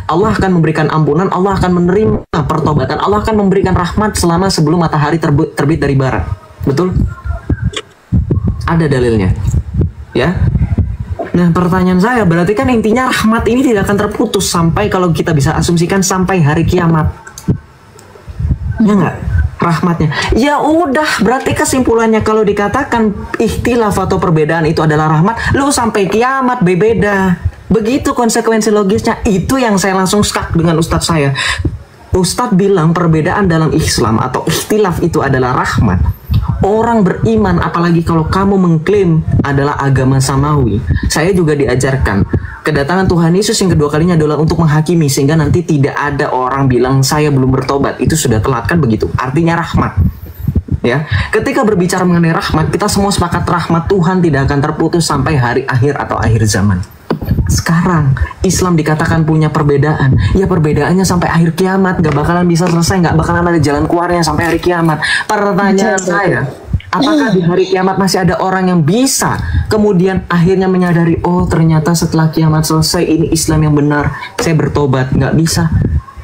Allah akan memberikan ampunan, Allah akan menerima pertobatan, Allah akan memberikan rahmat selama sebelum matahari terbit dari barat. Betul? Ada dalilnya, ya. Nah pertanyaan saya, berarti kan intinya rahmat ini tidak akan terputus sampai, kalau kita bisa asumsikan, sampai hari kiamat, ya nggak? Rahmatnya, ya udah, berarti kesimpulannya kalau dikatakan ikhtilaf atau perbedaan itu adalah rahmat, lu sampai kiamat beda. Begitu konsekuensi logisnya. Itu yang saya langsung stuck dengan ustadz saya. Ustadz bilang perbedaan dalam Islam atau ikhtilaf itu adalah rahmat. Orang beriman, apalagi kalau kamu mengklaim adalah agama samawi. Saya juga diajarkan kedatangan Tuhan Yesus yang kedua kalinya adalah untuk menghakimi, sehingga nanti tidak ada orang bilang saya belum bertobat, itu sudah telat, kan begitu. Artinya rahmat. Ya, ketika berbicara mengenai rahmat, kita semua sepakat rahmat Tuhan tidak akan terputus sampai hari akhir atau akhir zaman. Sekarang Islam dikatakan punya perbedaan, ya perbedaannya sampai akhir kiamat, gak bakalan bisa selesai, gak bakalan ada jalan keluarnya sampai hari kiamat. Pertanyaan saya, apakah di hari kiamat masih ada orang yang bisa kemudian akhirnya menyadari, oh ternyata setelah kiamat selesai ini Islam yang benar, saya bertobat? Gak bisa,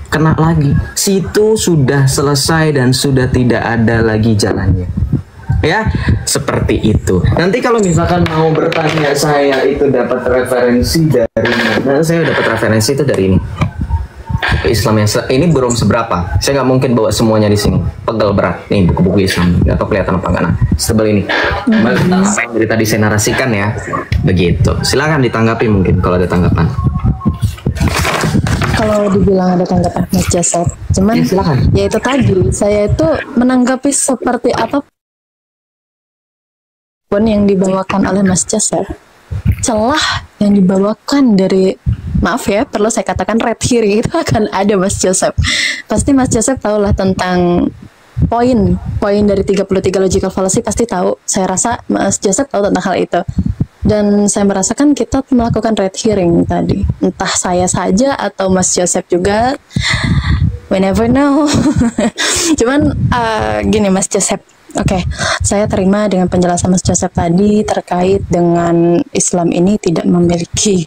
kena lagi. Situ sudah selesai dan sudah tidak ada lagi jalannya. Ya, seperti itu. Nanti kalau misalkan mau bertanya saya itu dapat referensi dari mana? Saya dapat referensi itu dari ini. Islam yang ini belum seberapa. Saya nggak mungkin bawa semuanya di sini. Pegel berat nih buku-buku Islam. Nggak tahu kelihatan apa enggak. Nah, sebel ini. Apa yang dari tadi saya narasikan ya. Begitu. Silakan ditanggapi mungkin kalau ada tanggapan. Kalau dibilang ada tanggapan Mas Joseph, cuman Ya, silakan. ya itu tadi, saya itu menanggapi seperti apapun yang dibawakan oleh Mas Joseph. Celah yang dibawakan dari, maaf ya, perlu saya katakan red herring itu akan ada Mas Joseph. Pasti Mas Joseph tahu lah tentang poin dari 33 logical fallacy, pasti tahu. Saya rasa Mas Joseph tahu tentang hal itu. Dan saya merasakan kita melakukan red herring tadi. Entah saya saja atau Mas Joseph juga. We never know. Cuman gini Mas Joseph. Oke, saya terima dengan penjelasan Mas Joseph tadi terkait dengan Islam ini tidak memiliki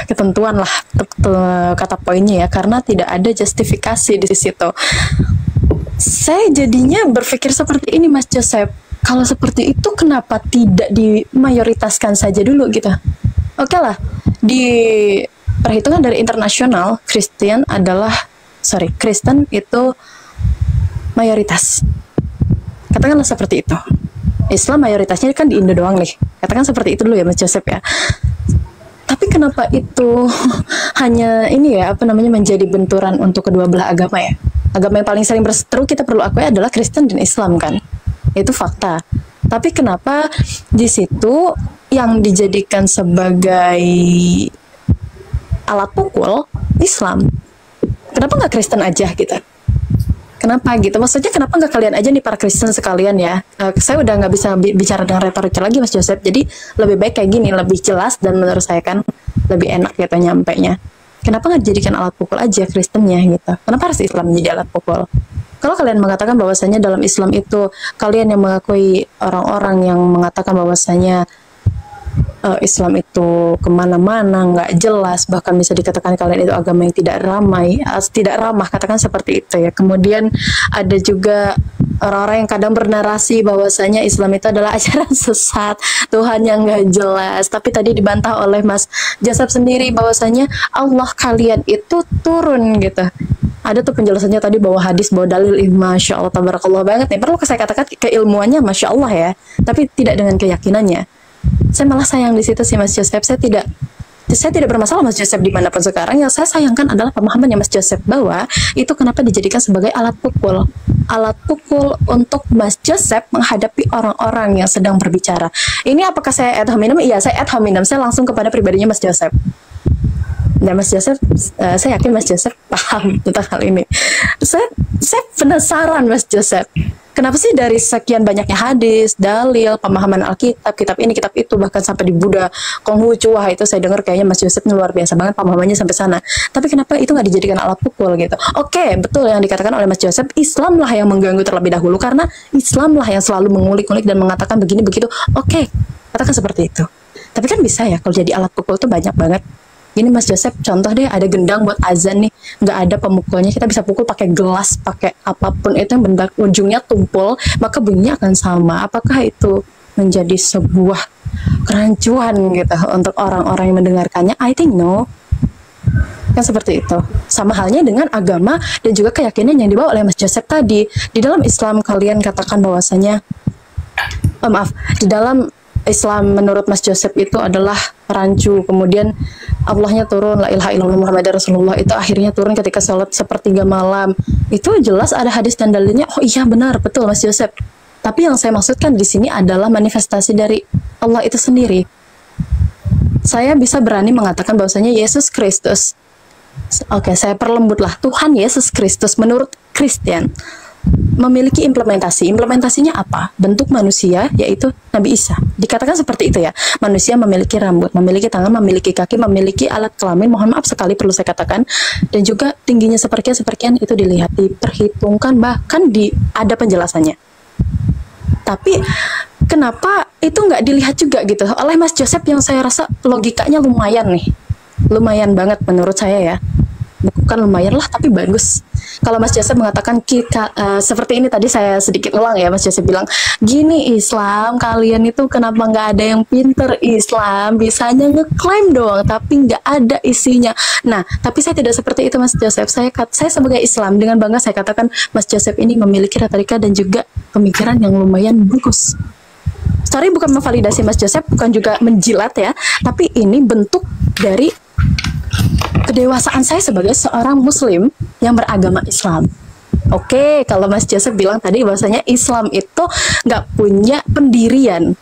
ketentuan lah kata poinnya ya, karena tidak ada justifikasi di situ. Saya jadinya berpikir seperti ini Mas Joseph. Kalau seperti itu kenapa tidak dimayoritaskan saja dulu gitu? Oke lah, di perhitungan dari internasional Kristen itu mayoritas. Katakanlah seperti itu. Islam mayoritasnya kan di Indo doang nih. Katakan seperti itu dulu ya Mas Joseph ya. Tapi kenapa itu hanya ini ya, menjadi benturan untuk kedua belah agama ya? Agama yang paling sering berseteru kita perlu akui adalah Kristen dan Islam kan? Itu fakta. Tapi kenapa di situ yang dijadikan sebagai alat pukul Islam? Kenapa nggak Kristen aja gitu? Kenapa gitu? Maksudnya kenapa nggak kalian aja nih para Kristen sekalian ya? Saya udah nggak bisa bicara dengan retorik lagi Mas Joseph. Jadi lebih baik kayak gini, lebih jelas dan menurut saya kan lebih enak gitu nyampainya. Kenapa nggak dijadikan alat pukul aja Kristennya gitu? Kenapa harus Islam menjadi alat pukul? Kalau kalian mengatakan bahwasanya dalam Islam itu, kalian yang mengakui orang-orang yang mengatakan bahwasanya Islam itu kemana-mana, nggak jelas, bahkan bisa dikatakan kalian itu agama yang tidak ramah, katakan seperti itu ya. Kemudian ada juga orang-orang yang kadang bernarasi bahwasanya Islam itu adalah ajaran sesat, Tuhan yang nggak jelas. Tapi tadi dibantah oleh Mas Joseph sendiri bahwasanya Allah kalian itu turun gitu. Ada tuh penjelasannya tadi bahwa hadis, bahwa dalil, masya Allah, tabarakallah banget nih. Perlu saya katakan keilmuannya masya Allah ya, tapi tidak dengan keyakinannya. Saya malah sayang di situ sih Mas Joseph. Saya tidak bermasalah Mas Joseph dimanapun sekarang. Yang saya sayangkan adalah pemahamannya Mas Joseph bahwa itu kenapa dijadikan sebagai alat pukul untuk Mas Joseph menghadapi orang-orang yang sedang berbicara. Ini apakah saya ad hominem? Iya, saya ad hominem. Saya langsung kepada pribadinya Mas Joseph. Dan Mas Joseph, saya yakin Mas Joseph paham tentang hal ini. Saya penasaran Mas Joseph. Kenapa sih dari sekian banyaknya hadis, dalil, pemahaman Alkitab, kitab ini, kitab itu, bahkan sampai di Buddha, Konghucu, wah itu saya dengar kayaknya Mas Joseph luar biasa banget pemahamannya sampai sana. Tapi kenapa itu nggak dijadikan alat pukul gitu? Oke, betul yang dikatakan oleh Mas Joseph, Islam lah yang mengganggu terlebih dahulu, karena Islam lah yang selalu mengulik-ulik dan mengatakan begini begitu. Oke, katakan seperti itu. Tapi kan bisa ya kalau jadi alat pukul tuh banyak banget. Ini Mas Joseph, contoh deh, ada gendang buat azan nih, nggak ada pemukulnya, kita bisa pukul pakai gelas, pakai apapun itu yang benda ujungnya tumpul, maka bunyinya akan sama. Apakah itu menjadi sebuah kerancuan gitu untuk orang-orang yang mendengarkannya? I think no. Kan seperti itu. Sama halnya dengan agama dan juga keyakinan yang dibawa oleh Mas Joseph tadi. Di dalam Islam kalian katakan bahwasanya, di dalam Islam menurut Mas Joseph itu adalah rancu, kemudian Allahnya turun, la ilaha illallah Muhammadar Rasulullah, itu akhirnya turun ketika sholat sepertiga malam. Itu jelas ada hadis dan dalilnya. Oh iya benar, betul Mas Joseph. Tapi yang saya maksudkan di sini adalah manifestasi dari Allah itu sendiri. Saya bisa berani mengatakan bahwasanya Yesus Kristus, oke, saya perlembutlah, Tuhan Yesus Kristus menurut Kristen memiliki implementasinya apa? Bentuk manusia, yaitu Nabi Isa. Dikatakan seperti itu ya, manusia memiliki rambut, memiliki tangan, memiliki kaki, memiliki alat kelamin, mohon maaf sekali perlu saya katakan, dan juga tingginya seperkian itu dilihat, diperhitungkan, bahkan ada penjelasannya. Tapi kenapa itu nggak dilihat juga gitu oleh Mas Joseph, yang saya rasa logikanya lumayan banget menurut saya ya. Bukan lumayan lah, tapi bagus. Kalau Mas Joseph mengatakan kita seperti ini tadi, saya sedikit ulang ya, Mas Joseph bilang gini, Islam kalian itu kenapa nggak ada yang pinter? Islam bisanya ngeklaim doang tapi nggak ada isinya. Nah, tapi saya tidak seperti itu, Mas Joseph. Saya sebagai Islam dengan bangga saya katakan Mas Joseph ini memiliki retorika dan juga pemikiran yang lumayan bagus. Sorry, bukan memvalidasi Mas Joseph, bukan juga menjilat ya, tapi ini bentuk dari kedewasaan saya sebagai seorang Muslim yang beragama Islam. Oke, kalau Mas Joseph bilang tadi bahwasanya Islam itu nggak punya pendirian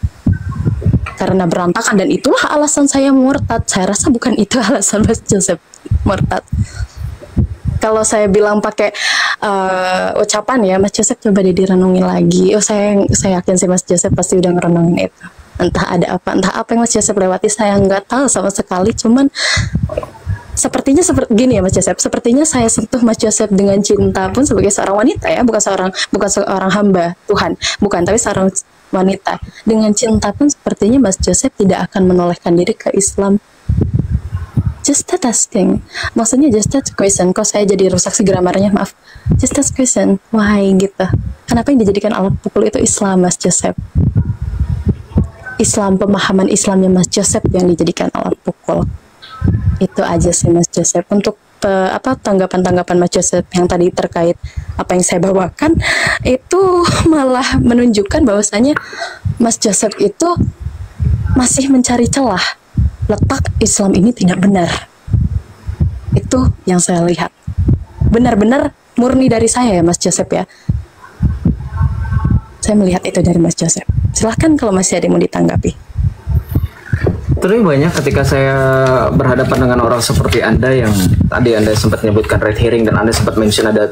karena berantakan dan itulah alasan saya murtad. Saya rasa bukan itu alasan Mas Joseph murtad. Kalau saya bilang pakai ucapan ya, Mas Joseph coba deh direnungi lagi. Oh, saya yakin sih Mas Joseph pasti udah ngerenungin itu. Entah apa yang Mas Joseph lewati, saya nggak tahu sama sekali. Cuman sepertinya seperti gini ya Mas Joseph. Sepertinya saya sentuh Mas Joseph dengan cinta pun sebagai seorang wanita ya, bukan seorang hamba Tuhan, bukan, tapi seorang wanita. Dengan cinta pun sepertinya Mas Joseph tidak akan menolehkan diri ke Islam. Just that asking. Maksudnya just that question. Kok saya jadi rusak sih gramarnya, maaf. Just that question. Why gitu. Kenapa yang dijadikan alat pukul itu Islam, Mas Joseph? Islam, pemahaman Islamnya Mas Joseph yang dijadikan alat pukul. Itu aja sih Mas Joseph. Untuk tanggapan-tanggapan Mas Joseph yang tadi terkait apa yang saya bawakan, itu malah menunjukkan bahwasanya Mas Joseph itu masih mencari celah. Letak Islam ini tidak benar. Itu yang saya lihat. Benar-benar murni dari saya ya Mas Joseph ya. Saya melihat itu dari Mas Joseph. Silahkan kalau masih ada yang mau ditanggapi. Terus banyak ketika saya berhadapan dengan orang seperti Anda yang tadi Anda sempat menyebutkan red herring dan Anda sempat mention ada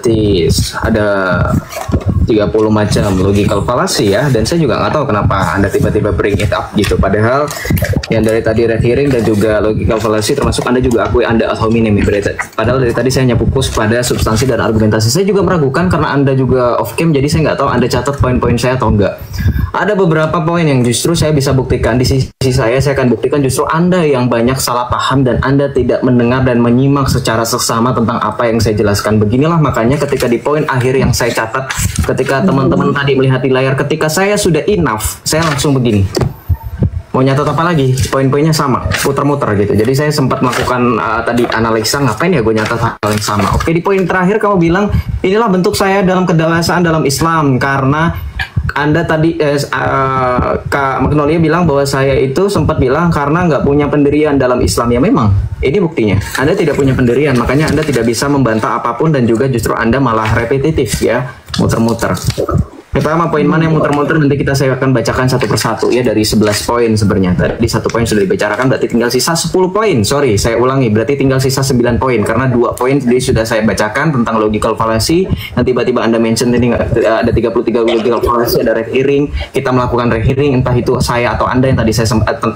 30 macam logical fallacy ya, dan saya juga nggak tahu kenapa Anda tiba-tiba bring it up gitu, padahal yang dari tadi red herring dan juga logical fallacy termasuk Anda juga akui Anda ad hominem ya, padahal dari tadi saya hanya fokus pada substansi dan argumentasi. Saya juga meragukan karena Anda juga off cam, jadi saya nggak tahu Anda catat poin-poin saya atau enggak. Ada beberapa poin yang justru saya bisa buktikan di sisi saya akan buktikan justru Anda yang banyak salah paham dan Anda tidak mendengar dan menyimak secara seksama tentang apa yang saya jelaskan. Beginilah makanya ketika di poin akhir yang saya catat, ketika teman-teman tadi melihat di layar, ketika saya sudah enough, saya langsung begini. Mau nyatat apa lagi? Poin-poinnya sama, puter-muter gitu. Jadi saya sempat melakukan tadi analisa, ngapain ya gue nyatat hal yang sama. Oke, di poin terakhir kamu bilang, inilah bentuk saya dalam kedewasaan dalam Islam, karena Anda tadi Kak Magnolia bilang bahwa saya itu sempat bilang karena nggak punya pendirian dalam Islam. Ya memang, ini buktinya. Anda tidak punya pendirian, makanya Anda tidak bisa membantah apapun dan juga justru Anda malah repetitif ya, muter-muter. Pertama, poin mana yang muter-muter nanti saya akan bacakan satu persatu ya, dari 11 poin sebenarnya. Tadi satu poin sudah dibicarakan, berarti tinggal sisa 10 poin. Sorry, saya ulangi, berarti tinggal sisa 9 poin karena 2 poin tadi sudah saya bacakan tentang logical fallacy. Nanti tiba-tiba Anda mention ini ada 33 logical fallacy, ada red herring. Kita melakukan red herring, entah itu saya atau Anda yang tadi saya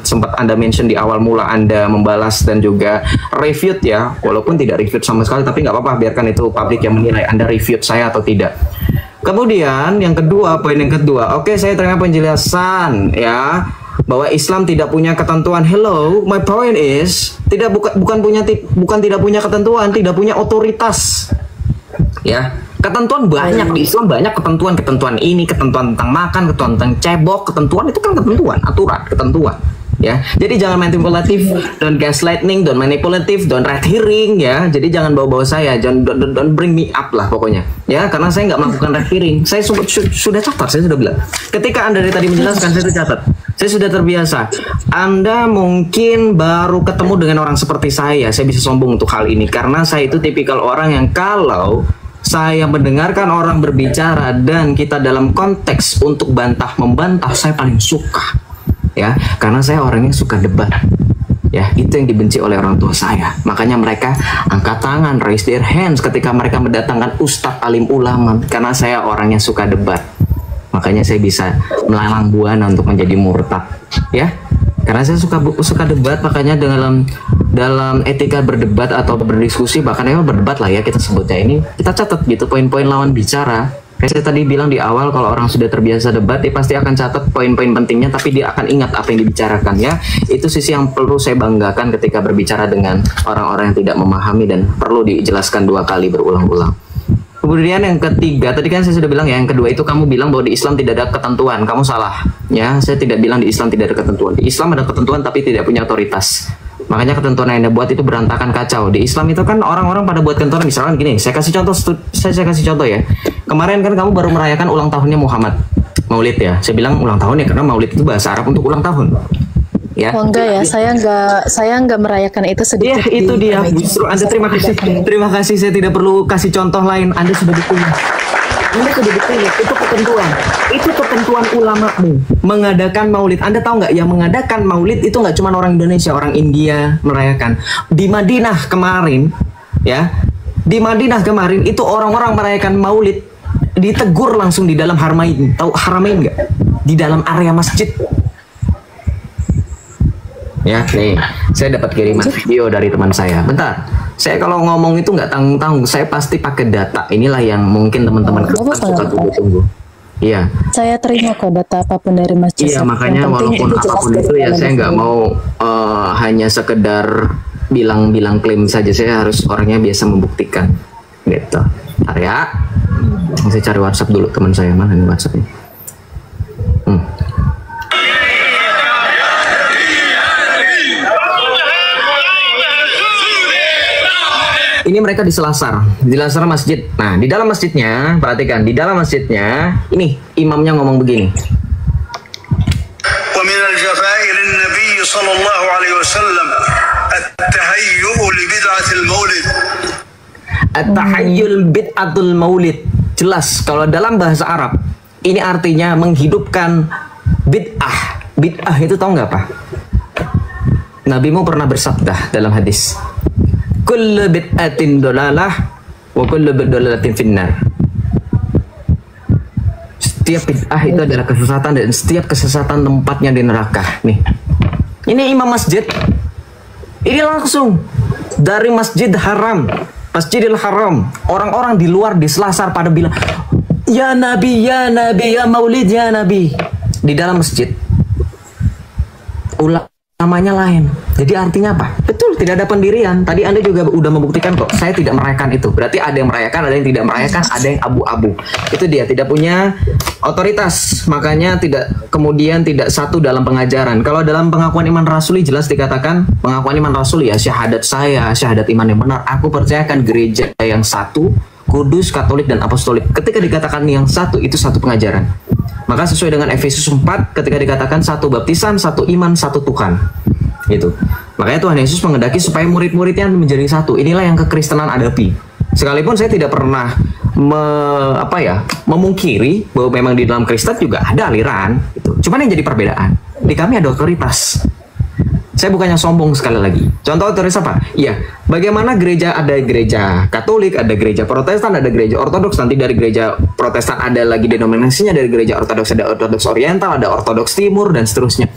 sempat Anda mention di awal mula, Anda membalas dan juga refute ya. Walaupun tidak refute sama sekali, tapi nggak apa-apa, biarkan itu publik yang menilai Anda refute saya atau tidak. Kemudian yang kedua, poin yang kedua, oke, saya terima penjelasan ya bahwa Islam tidak punya ketentuan. Hello, my point is bukan tidak punya ketentuan, tidak punya otoritas. Ya, ketentuan banyak di Islam, banyak ketentuan ini, ketentuan tentang makan, ketentuan tentang cebok, ketentuan itu kan ketentuan, aturan, ketentuan. Ya, jadi jangan manipulatif, don't gaslighting, don't manipulative, don't red herring ya. Jadi jangan bawa-bawa saya, don't bring me up lah pokoknya. Ya, karena saya nggak melakukan red herring. Saya sudah catat, saya sudah bilang. Ketika Anda dari tadi menjelaskan, saya sudah catat. Saya sudah terbiasa. Anda mungkin baru ketemu dengan orang seperti saya bisa sombong untuk hal ini karena saya itu tipikal orang yang kalau saya mendengarkan orang berbicara dan kita dalam konteks untuk bantah-membantah, saya paling suka. Ya, karena saya orangnya suka debat. Ya, itu yang dibenci oleh orang tua saya. Makanya mereka angkat tangan, raise their hands ketika mereka mendatangkan ustadz alim ulama. Karena saya orangnya suka debat. Makanya saya bisa melalang buana untuk menjadi murtad. Ya, karena saya suka debat. Makanya dalam etika berdebat atau berdiskusi, bahkan ya berdebat lah ya kita sebutnya, ini kita catat gitu poin-poin lawan bicara. Kayak saya tadi bilang di awal, kalau orang sudah terbiasa debat, dia pasti akan catat poin-poin pentingnya, tapi dia akan ingat apa yang dibicarakan ya. Itu sisi yang perlu saya banggakan ketika berbicara dengan orang-orang yang tidak memahami dan perlu dijelaskan 2 kali berulang-ulang. Kemudian yang ketiga, tadi kan saya sudah bilang ya, yang kedua itu kamu bilang bahwa di Islam tidak ada ketentuan. Kamu salah. Ya, saya tidak bilang di Islam tidak ada ketentuan. Di Islam ada ketentuan tapi tidak punya otoritas. Makanya ketentuan yang Anda buat itu berantakan, kacau. Di Islam itu kan orang-orang pada buat ketentuan, misalkan gini, saya kasih contoh, saya kasih contoh ya. Kemarin kan kamu baru merayakan ulang tahunnya Muhammad. Maulid ya. Saya bilang ulang tahun ya karena Maulid itu bahasa Arab untuk ulang tahun. Ya. Oh enggak ya, saya enggak merayakan itu sedikit. Iya, itu dia. Justru Anda terima kasih. Saya tidak perlu kasih contoh lain. Anda sudah dipilih. Itu ketentuan. Itu ketentuan ulamamu mengadakan Maulid. Anda tahu nggak? Yang mengadakan Maulid itu nggak cuma orang Indonesia, orang India merayakan. Di Madinah kemarin, ya, di Madinah kemarin itu orang-orang merayakan Maulid ditegur langsung di dalam Haramain. Tahu Haramain nggak? Di dalam area masjid. Ya, nih, saya dapat kiriman video dari teman saya. Bentar, saya kalau ngomong itu nggak tanggung-tanggung, saya pasti pakai data. Inilah yang mungkin teman-teman suka tunggu-tunggu. Iya. Saya terima kok data apapun dari Mas Joseph. Iya, makanya walaupun apapun itu ya saya nggak mau hanya sekedar bilang-bilang klaim saja. Saya harus orangnya biasa membuktikan. Gitu. Bentar ya. Saya cari WhatsApp dulu teman saya, mana nih WhatsAppnya? Ini mereka di Selasar masjid. Nah, di dalam masjidnya, perhatikan, di dalam masjidnya, ini imamnya ngomong begini. Wa min al-jafa'ir an-nabiy sallallahu alaihi wasallam at-tahayyu li bid'atil maulid. At-tahayyul bid'atul maulid. Jelas kalau dalam bahasa Arab ini artinya menghidupkan bid'ah. Bid'ah itu tahu nggak apa? Nabimu pernah bersabda dalam hadis, kullu bid'atin dolalah wa kullu bid'alatin finnar. Setiap bid'ah itu adalah kesesatan dan setiap kesesatan tempatnya di neraka. Nih, ini imam masjid. Ini langsung dari Masjidil Haram. Orang-orang di luar di Selasar pada bilang, ya Nabi, ya Nabi, ya Maulid, ya Nabi. Di dalam masjid namanya lain. Jadi artinya apa? Betul, tidak ada pendirian. Tadi Anda juga udah membuktikan kok. Saya tidak merayakan itu. Berarti ada yang merayakan, ada yang tidak merayakan, ada yang abu-abu. Itu dia, tidak punya otoritas. Makanya kemudian tidak satu dalam pengajaran. Kalau dalam pengakuan iman rasuli jelas dikatakan, pengakuan iman rasuli ya, syahadat saya, syahadat iman yang benar. Aku percayakan gereja yang satu, kudus, katolik, dan apostolik. Ketika dikatakan yang satu, itu satu pengajaran. Maka sesuai dengan Efesus 4 ketika dikatakan satu baptisan, satu iman, satu Tuhan. Gitu. Makanya Tuhan Yesus mengendaki supaya murid-muridnya menjadi satu. Inilah yang kekristenan hadapi. Sekalipun saya tidak pernah memungkiri bahwa memang di dalam Kristen juga ada aliran. Gitu. Cuman yang jadi perbedaan, di kami ada otoritas. Saya bukannya sombong sekali lagi. Contoh otoritas apa? Iya, bagaimana ada gereja Katolik, ada gereja Protestan, ada gereja Ortodoks. Nanti dari gereja Protestan ada lagi denominasinya, dari gereja Ortodoks ada Ortodoks Oriental, ada Ortodoks Timur, dan seterusnya.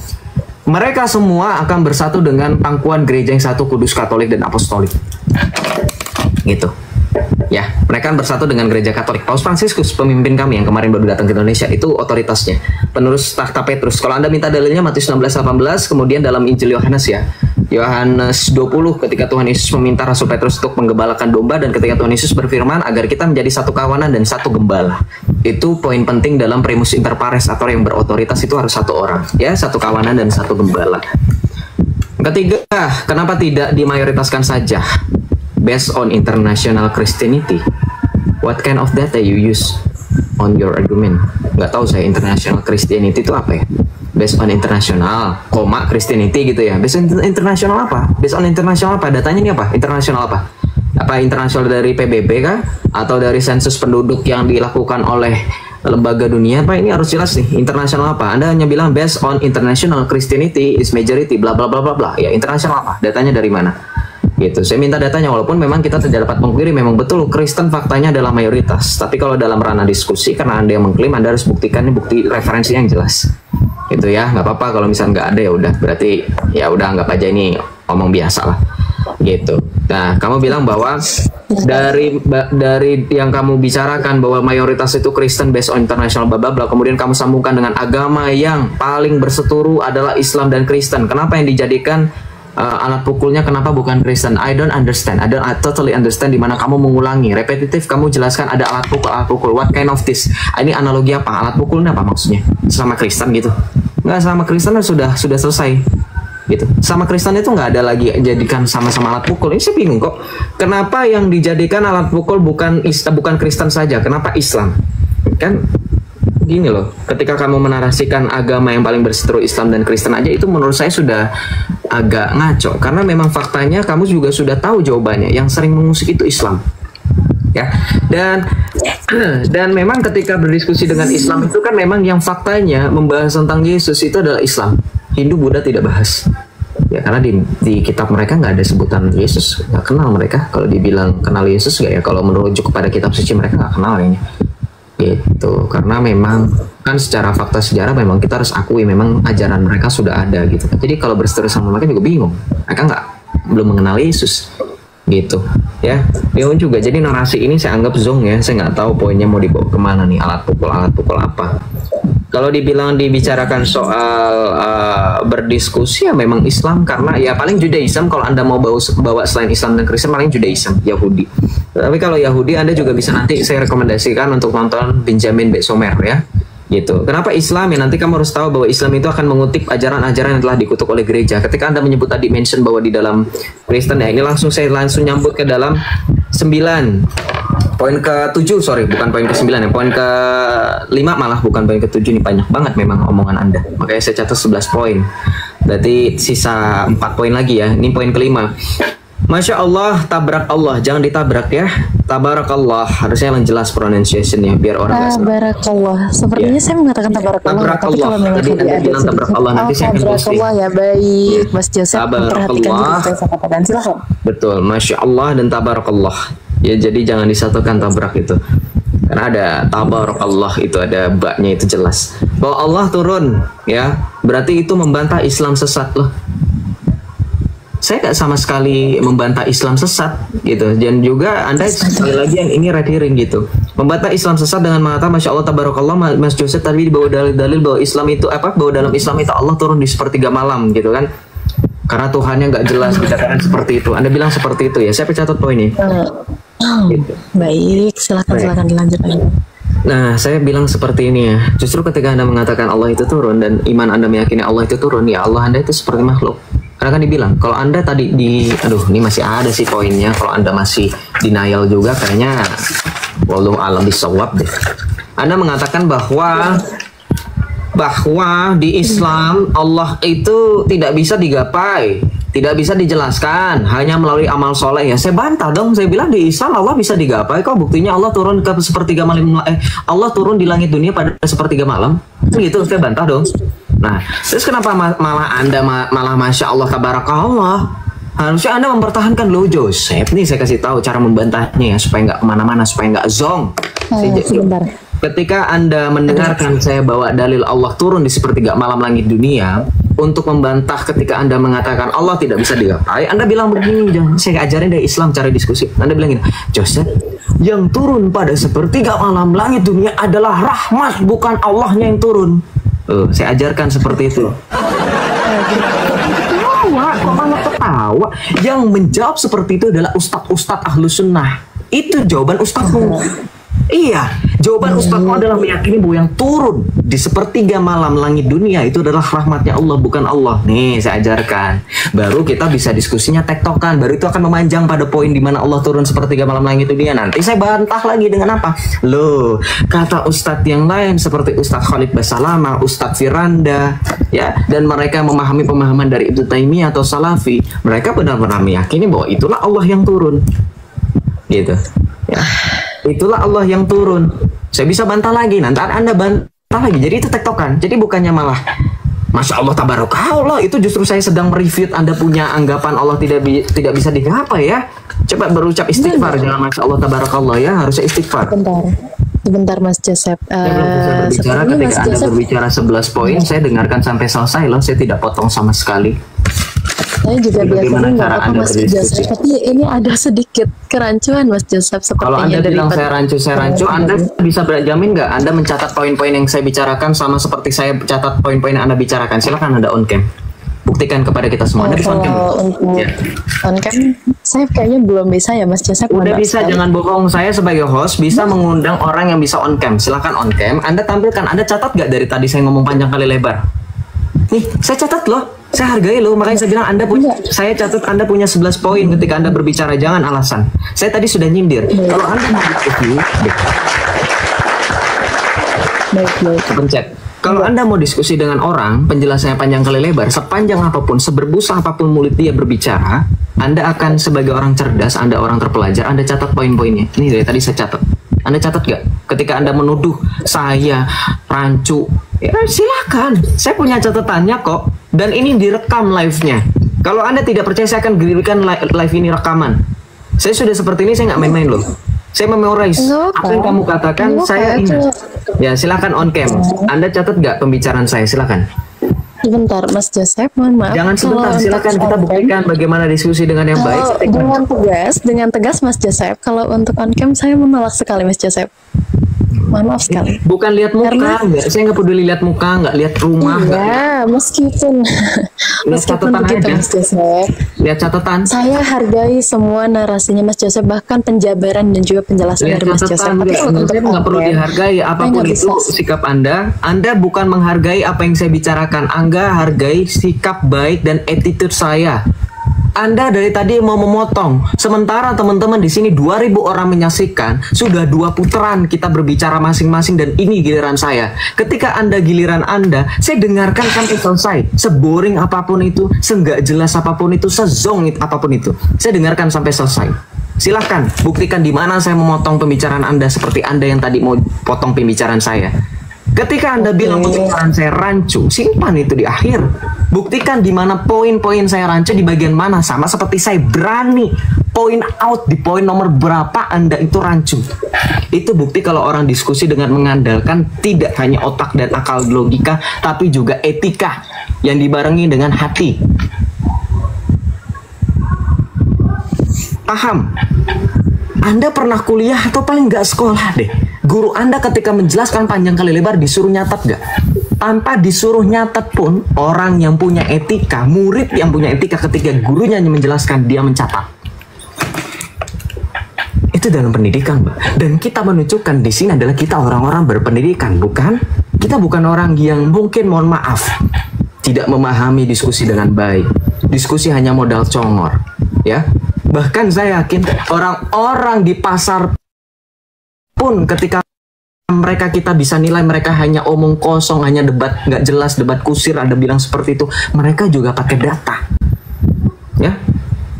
Mereka semua akan bersatu dengan pangkuan gereja yang satu, kudus, Katolik, dan apostolik. Gitu. Ya, mereka bersatu dengan gereja Katolik. Paus Fransiskus, pemimpin kami yang kemarin baru datang ke Indonesia, itu otoritasnya. Penerus tahta Petrus. Kalau Anda minta dalilnya Matius 16:18, kemudian dalam Injil Yohanes ya. Yohanes 20 ketika Tuhan Yesus meminta Rasul Petrus untuk menggembalakan domba, dan ketika Tuhan Yesus berfirman agar kita menjadi satu kawanan dan satu gembala. Itu poin penting dalam primus inter pares, atau yang berotoritas itu harus satu orang, ya, satu kawanan dan satu gembala. Ketiga, kenapa tidak dimayoritaskan saja? Based on international Christianity. What kind of data you use on your argument? Nggak tahu saya international Christianity itu apa ya? Based on international, Christianity gitu ya. Based on international apa? Based on international apa? Datanya ini apa? International apa? Apa internasional dari PBB kah? Atau dari sensus penduduk yang dilakukan oleh lembaga dunia? Pak, ini harus jelas nih. Internasional apa? Anda hanya bilang based on international Christianity is majority, bla bla bla bla bla. Ya, internasional apa? Datanya dari mana? Gitu. Saya minta datanya, walaupun memang kita tidak dapat mengkiri, memang betul Kristen faktanya adalah mayoritas. Tapi kalau dalam ranah diskusi, karena Anda yang mengklaim, Anda harus buktikan ini bukti referensi yang jelas. Gitu ya, nggak apa-apa kalau misalnya nggak ada, ya udah, berarti ya udah anggap aja ini omong biasa lah. Gitu. Nah, kamu bilang bahwa dari yang kamu bicarakan bahwa mayoritas itu Kristen based on international bla bla, kemudian kamu sambungkan dengan agama yang paling berseteru adalah Islam dan Kristen. Kenapa yang dijadikan alat pukulnya kenapa bukan Kristen? I don't understand. I totally understand di mana kamu mengulangi, repetitif kamu jelaskan ada alat pukul. What kind of this? Ini analogi apa? Alat pukulnya apa maksudnya? Sama Kristen gitu? Nggak, sama Kristen sudah selesai. Gitu. Sama Kristen itu nggak ada lagi jadikan sama-sama alat pukul. Ini saya bingung kok. Kenapa yang dijadikan alat pukul bukan Kristen saja? Kenapa Islam? Kan gini loh, ketika kamu menarasikan agama yang paling berseteru Islam dan Kristen aja, itu menurut saya sudah agak ngaco. Karena memang faktanya kamu juga sudah tahu jawabannya. Yang sering mengusik itu Islam. Ya, dan memang ketika berdiskusi dengan Islam itu kan memang yang faktanya membahas tentang Yesus itu adalah Islam. Hindu, Buddha tidak bahas. Ya, karena di kitab mereka nggak ada sebutan Yesus, nggak kenal mereka. Kalau dibilang kenal Yesus nggak ya? Kalau merujuk kepada kitab suci mereka nggak kenal ini. Gitu. Karena memang kan secara fakta sejarah memang kita harus akui memang ajaran mereka sudah ada gitu. Jadi kalau berseteru sama mereka juga bingung. Mereka belum mengenal Yesus. Gitu ya, bingung juga. Jadi narasi ini saya anggap zong ya, saya nggak tahu poinnya mau dibawa kemana nih, alat pukul apa. Kalau dibicarakan soal berdiskusi ya memang Islam, karena ya paling Judaism. Kalau Anda mau bawa selain Islam dan Kristen paling Judaism, Yahudi. Tapi kalau Yahudi Anda juga bisa, nanti saya rekomendasikan untuk nonton Benjamin Besomer ya. Gitu. Kenapa Islam ya? Nanti kamu harus tahu bahwa Islam itu akan mengutip ajaran-ajaran yang telah dikutuk oleh gereja. Ketika Anda menyebut tadi mention bahwa di dalam Kristen ya, ini saya langsung nyambut ke dalam 9. Poin ke-7, sorry, bukan poin ke-9 ya. Poin ke-5 malah, bukan poin ke-7. Ini banyak banget memang omongan Anda. Makanya saya catat 11 poin. Berarti sisa 4 poin lagi ya. Ini poin ke-5. Masya Allah, tabrak Allah, jangan ditabrak ya. Tabarakallah, harusnya yang jelas pronunciation-nya biar orang nggak salah. Tabarakallah, sepertinya saya mengatakan tabarakallah. Tapi kalau memang tadi Anda bilang tabarakallah, nanti saya akan posting. Tabarakallah ya, baik Mas Joseph, memperhatikan juga saya katakan. Silahkan. Betul, Masya Allah dan tabarakallah. Ya, jadi jangan disatukan tabrak itu. Karena ada tabarakallah itu, ada baknya itu jelas. Bahwa Allah turun, ya, berarti itu membantah Islam sesat loh. Saya nggak sama sekali membantah Islam sesat gitu, dan juga Anda sekali lagi yang ini red herring gitu, membantah Islam sesat dengan mengatakan Masya Allah tabarakallah. Mas Joseph tadi dibawa dalil-dalil bahwa Islam itu apa, bahwa dalam Islam itu Allah turun di sepertiga malam gitu kan, karena Tuhannya nggak jelas dikatakan seperti itu. Anda bilang seperti itu ya, saya catat poin ini. Gitu. Baik, silakan dilanjutkan. Nah, saya bilang seperti ini ya, justru ketika Anda mengatakan Allah itu turun dan iman Anda meyakini Allah itu turun, ya Allah Anda itu seperti makhluk. Karena kan dibilang, kalau Anda tadi aduh ini masih ada sih poinnya, kalau Anda masih denial juga kayaknya wallahu alam bisawab deh. Anda mengatakan bahwa di Islam Allah itu tidak bisa digapai, tidak bisa dijelaskan hanya melalui amal soleh ya. Saya bantah dong, saya bilang di Islam Allah bisa digapai kok, buktinya Allah turun ke sepertiga malam, Allah turun di langit dunia pada sepertiga malam, gitu. Saya bantah dong. Nah, terus kenapa malah Anda malah Masya Allah tabarakallah? Harusnya Anda mempertahankan loh Joseph. Nih saya kasih tahu cara membantahnya ya, supaya nggak kemana-mana, supaya nggak zong. Sebentar. Ketika Anda mendengarkan saya bawa dalil Allah turun di sepertiga malam langit dunia, untuk membantah ketika Anda mengatakan Allah tidak bisa digapai, Anda bilang begini, jangan, saya ajarin dari Islam cara diskusi. Anda bilang gini, Joseph, yang turun pada sepertiga malam langit dunia adalah rahmat, bukan Allahnya yang turun. Saya ajarkan seperti itu. Kok malah ketawa? Yang menjawab seperti itu adalah ustadz ahlus sunnah. Itu jawaban ustadzmu. Iya, jawaban ustadzmu adalah meyakini bahwa yang turun di sepertiga malam langit dunia itu adalah rahmatnya Allah, bukan Allah. Nih, saya ajarkan. Baru kita bisa diskusinya tektokan. Baru itu akan memanjang pada poin di mana Allah turun sepertiga malam langit dunia. Nanti saya bantah lagi dengan apa? Loh, kata ustadz yang lain seperti Ustadz Khalid Basalama, Ustadz Firanda, ya, dan mereka memahami pemahaman dari Ibnu Taimiyah atau Salafi. Mereka benar-benar meyakini bahwa itulah Allah yang turun. Gitu. Ya. Itulah Allah yang turun. Saya bisa bantah lagi, nanti Anda bantah lagi. Jadi itu tektokan. Jadi bukannya malah Masya Allah tabarakallah, itu justru saya sedang mereview Anda punya anggapan Allah tidak bisa digapai ya. Coba berucap istighfar, jangan Masya Allah tabarakallah ya, harusnya istighfar. Sebentar Mas Joseph. Saya belum bisa berbicara ketika Anda berbicara 11 poin, saya dengarkan sampai selesai loh, saya tidak potong sama sekali. Saya juga biasanya nggak apa Mas Joseph, tapi ini ada sedikit kerancuan Mas Joseph sepertinya. Kalau Anda bilang saya rancu, Anda bisa berjamin nggak Anda mencatat poin-poin yang saya bicarakan sama seperti saya catat poin-poin yang Anda bicarakan? Silakan Anda on cam. Buktikan kepada kita semua. Anda bisa on cam? Kalau untuk Ya. on cam, saya kayaknya belum bisa ya Mas Joseph. Udah Mohon maaf bisa, sekali. jangan bohong. Saya sebagai host bisa mengundang orang yang bisa on cam. Silakan on cam. Anda tampilkan. Anda catat gak dari tadi saya ngomong panjang kali lebar? Nih, saya catat loh. Saya hargai loh. Makanya saya bilang Anda punya. Saya catat Anda punya 11 poin ketika Anda berbicara. Jangan alasan. Saya tadi sudah nyindir. Kalau Anda mau diskusi, Baik. pencet. Kalau Anda mau diskusi dengan orang, penjelasannya panjang kali lebar, sepanjang apapun, seberbusa apapun mulut dia berbicara, Anda akan sebagai orang cerdas, Anda orang terpelajar, Anda catat poin-poinnya. Ini dari tadi saya catat. Anda catat gak? Ketika Anda menuduh saya rancu, ya silakan. Saya punya catatannya kok. Dan ini direkam live-nya. Kalau Anda tidak percaya, saya akan berikan live ini rekaman. Saya sudah seperti ini, saya nggak main-main loh. Saya memorize apa yang kamu katakan, saya ingat. Ya, silakan on cam. Anda catat gak pembicaraan saya? Silakan. Sebentar Mas Joseph, mohon maaf. Jangan sebentar, Kalau silakan untuk kita on cam, buktikan bagaimana diskusi dengan yang baik. dengan tegas Mas Joseph. Kalau untuk on cam saya menolak sekali Mas Joseph. Mohon maaf sekali. Bukan lihat muka, Karena- enggak. Saya nggak peduli lihat muka, nggak lihat rumah, nggak Iya, meskipun catatan begitu aja. Mas Joseph, lihat catatan. saya hargai semua narasinya Mas Joseph, bahkan penjabaran dan juga penjelasan Lihat dari Mas Joseph. catatan, Tapi nggak. untuk Saya nggak perlu on cam, dihargai. saya Apapun nggak itu bisa. sikap Anda bukan menghargai apa yang saya bicarakan. Anda hargai sikap baik dan attitude saya. Anda dari tadi mau memotong, sementara teman-teman di sini 2000 orang menyaksikan, sudah 2 putaran kita berbicara masing-masing dan ini giliran saya. Ketika giliran Anda, saya dengarkan sampai selesai. Seboring apapun itu, seenggak jelas apapun itu, sezong apapun itu, saya dengarkan sampai selesai. Silahkan buktikan di mana saya memotong pembicaraan Anda seperti Anda yang tadi mau potong pembicaraan saya. Ketika Anda bilang pembicaraan saya rancu, simpan itu di akhir. Buktikan di mana poin-poin saya rancu, di bagian mana. Sama seperti saya berani point out di poin nomor berapa Anda itu rancu. Itu bukti kalau orang diskusi dengan mengandalkan tidak hanya otak dan akal logika, tapi juga etika yang dibarengi dengan hati. Paham? Anda pernah kuliah atau paling nggak sekolah deh. Guru Anda ketika menjelaskan panjang kali lebar disuruh nyatet nggak? Tanpa disuruh nyatet pun, orang yang punya etika, murid yang punya etika ketika gurunya menjelaskan, dia mencatat. Itu dalam pendidikan, Mbak. Dan kita menunjukkan di sini adalah kita orang-orang berpendidikan, bukan? Kita bukan orang yang mungkin, mohon maaf, tidak memahami diskusi dengan baik. Diskusi hanya modal congor, ya. Bahkan saya yakin orang-orang di pasar pun ketika mereka kita bisa nilai mereka hanya omong kosong, hanya debat nggak jelas, debat kusir, ada bilang seperti itu, mereka juga pakai data, ya.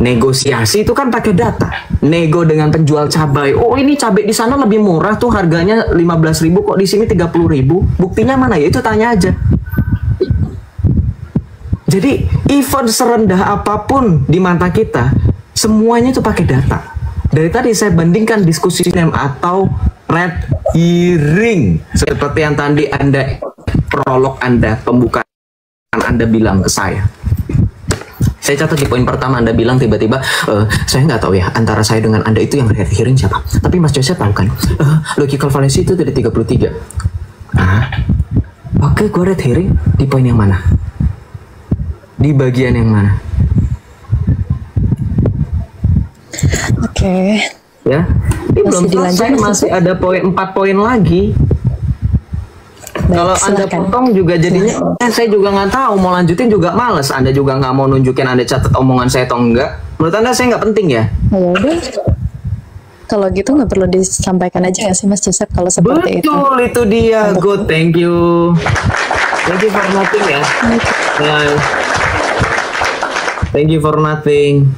Negosiasi itu kan pakai data. Nego dengan penjual cabai, oh ini cabai di sana lebih murah tuh, harganya 15.000, kok di sini 30.000, buktinya mana ya, itu tanya aja. Jadi event serendah apapun di mata kita, semuanya itu pakai data. Dari tadi saya bandingkan diskusi sistem atau red hearing seperti yang tadi Anda prolog Anda, pembukaan Anda bilang ke saya. Saya catat di poin pertama Anda bilang tiba-tiba, saya nggak tahu ya antara saya dengan Anda itu yang red hearing siapa. Tapi Mas Joseph tahu kan, logical fallacy itu dari 33. Oke, gue red hearing di poin yang mana? Di bagian yang mana? Oke. Ya, ini belum selesai, masih ada 4 poin lagi. Kalau Anda silakan. potong juga jadinya, saya juga nggak tahu mau lanjutin juga males. Anda juga nggak mau nunjukin Anda catat omongan saya atau enggak. Menurut Anda saya nggak penting ya? Ya udah. Kalau gitu nggak perlu disampaikan aja ya sih Mas Joseph kalau seperti itu. Betul, itu dia. Good, thank you. Thank you for nothing ya. Ya. Thank you for nothing.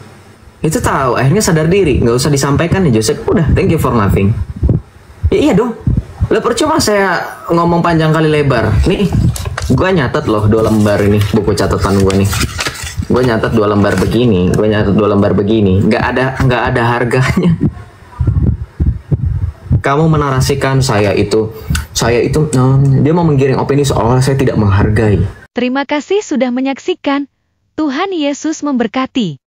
Itu tahu, akhirnya sadar diri, nggak usah disampaikan ya Joseph. Udah, thank you for nothing. Ya, iya dong. Lah percuma saya ngomong panjang kali lebar. Nih, gue nyatet loh 2 lembar ini buku catatan gue nih. Gue nyatet 2 lembar begini, gue nyatet 2 lembar begini. Nggak ada harganya. Kamu menarasikan saya itu, dia mau menggiring opini seolah saya tidak menghargai. Terima kasih sudah menyaksikan. Tuhan Yesus memberkati.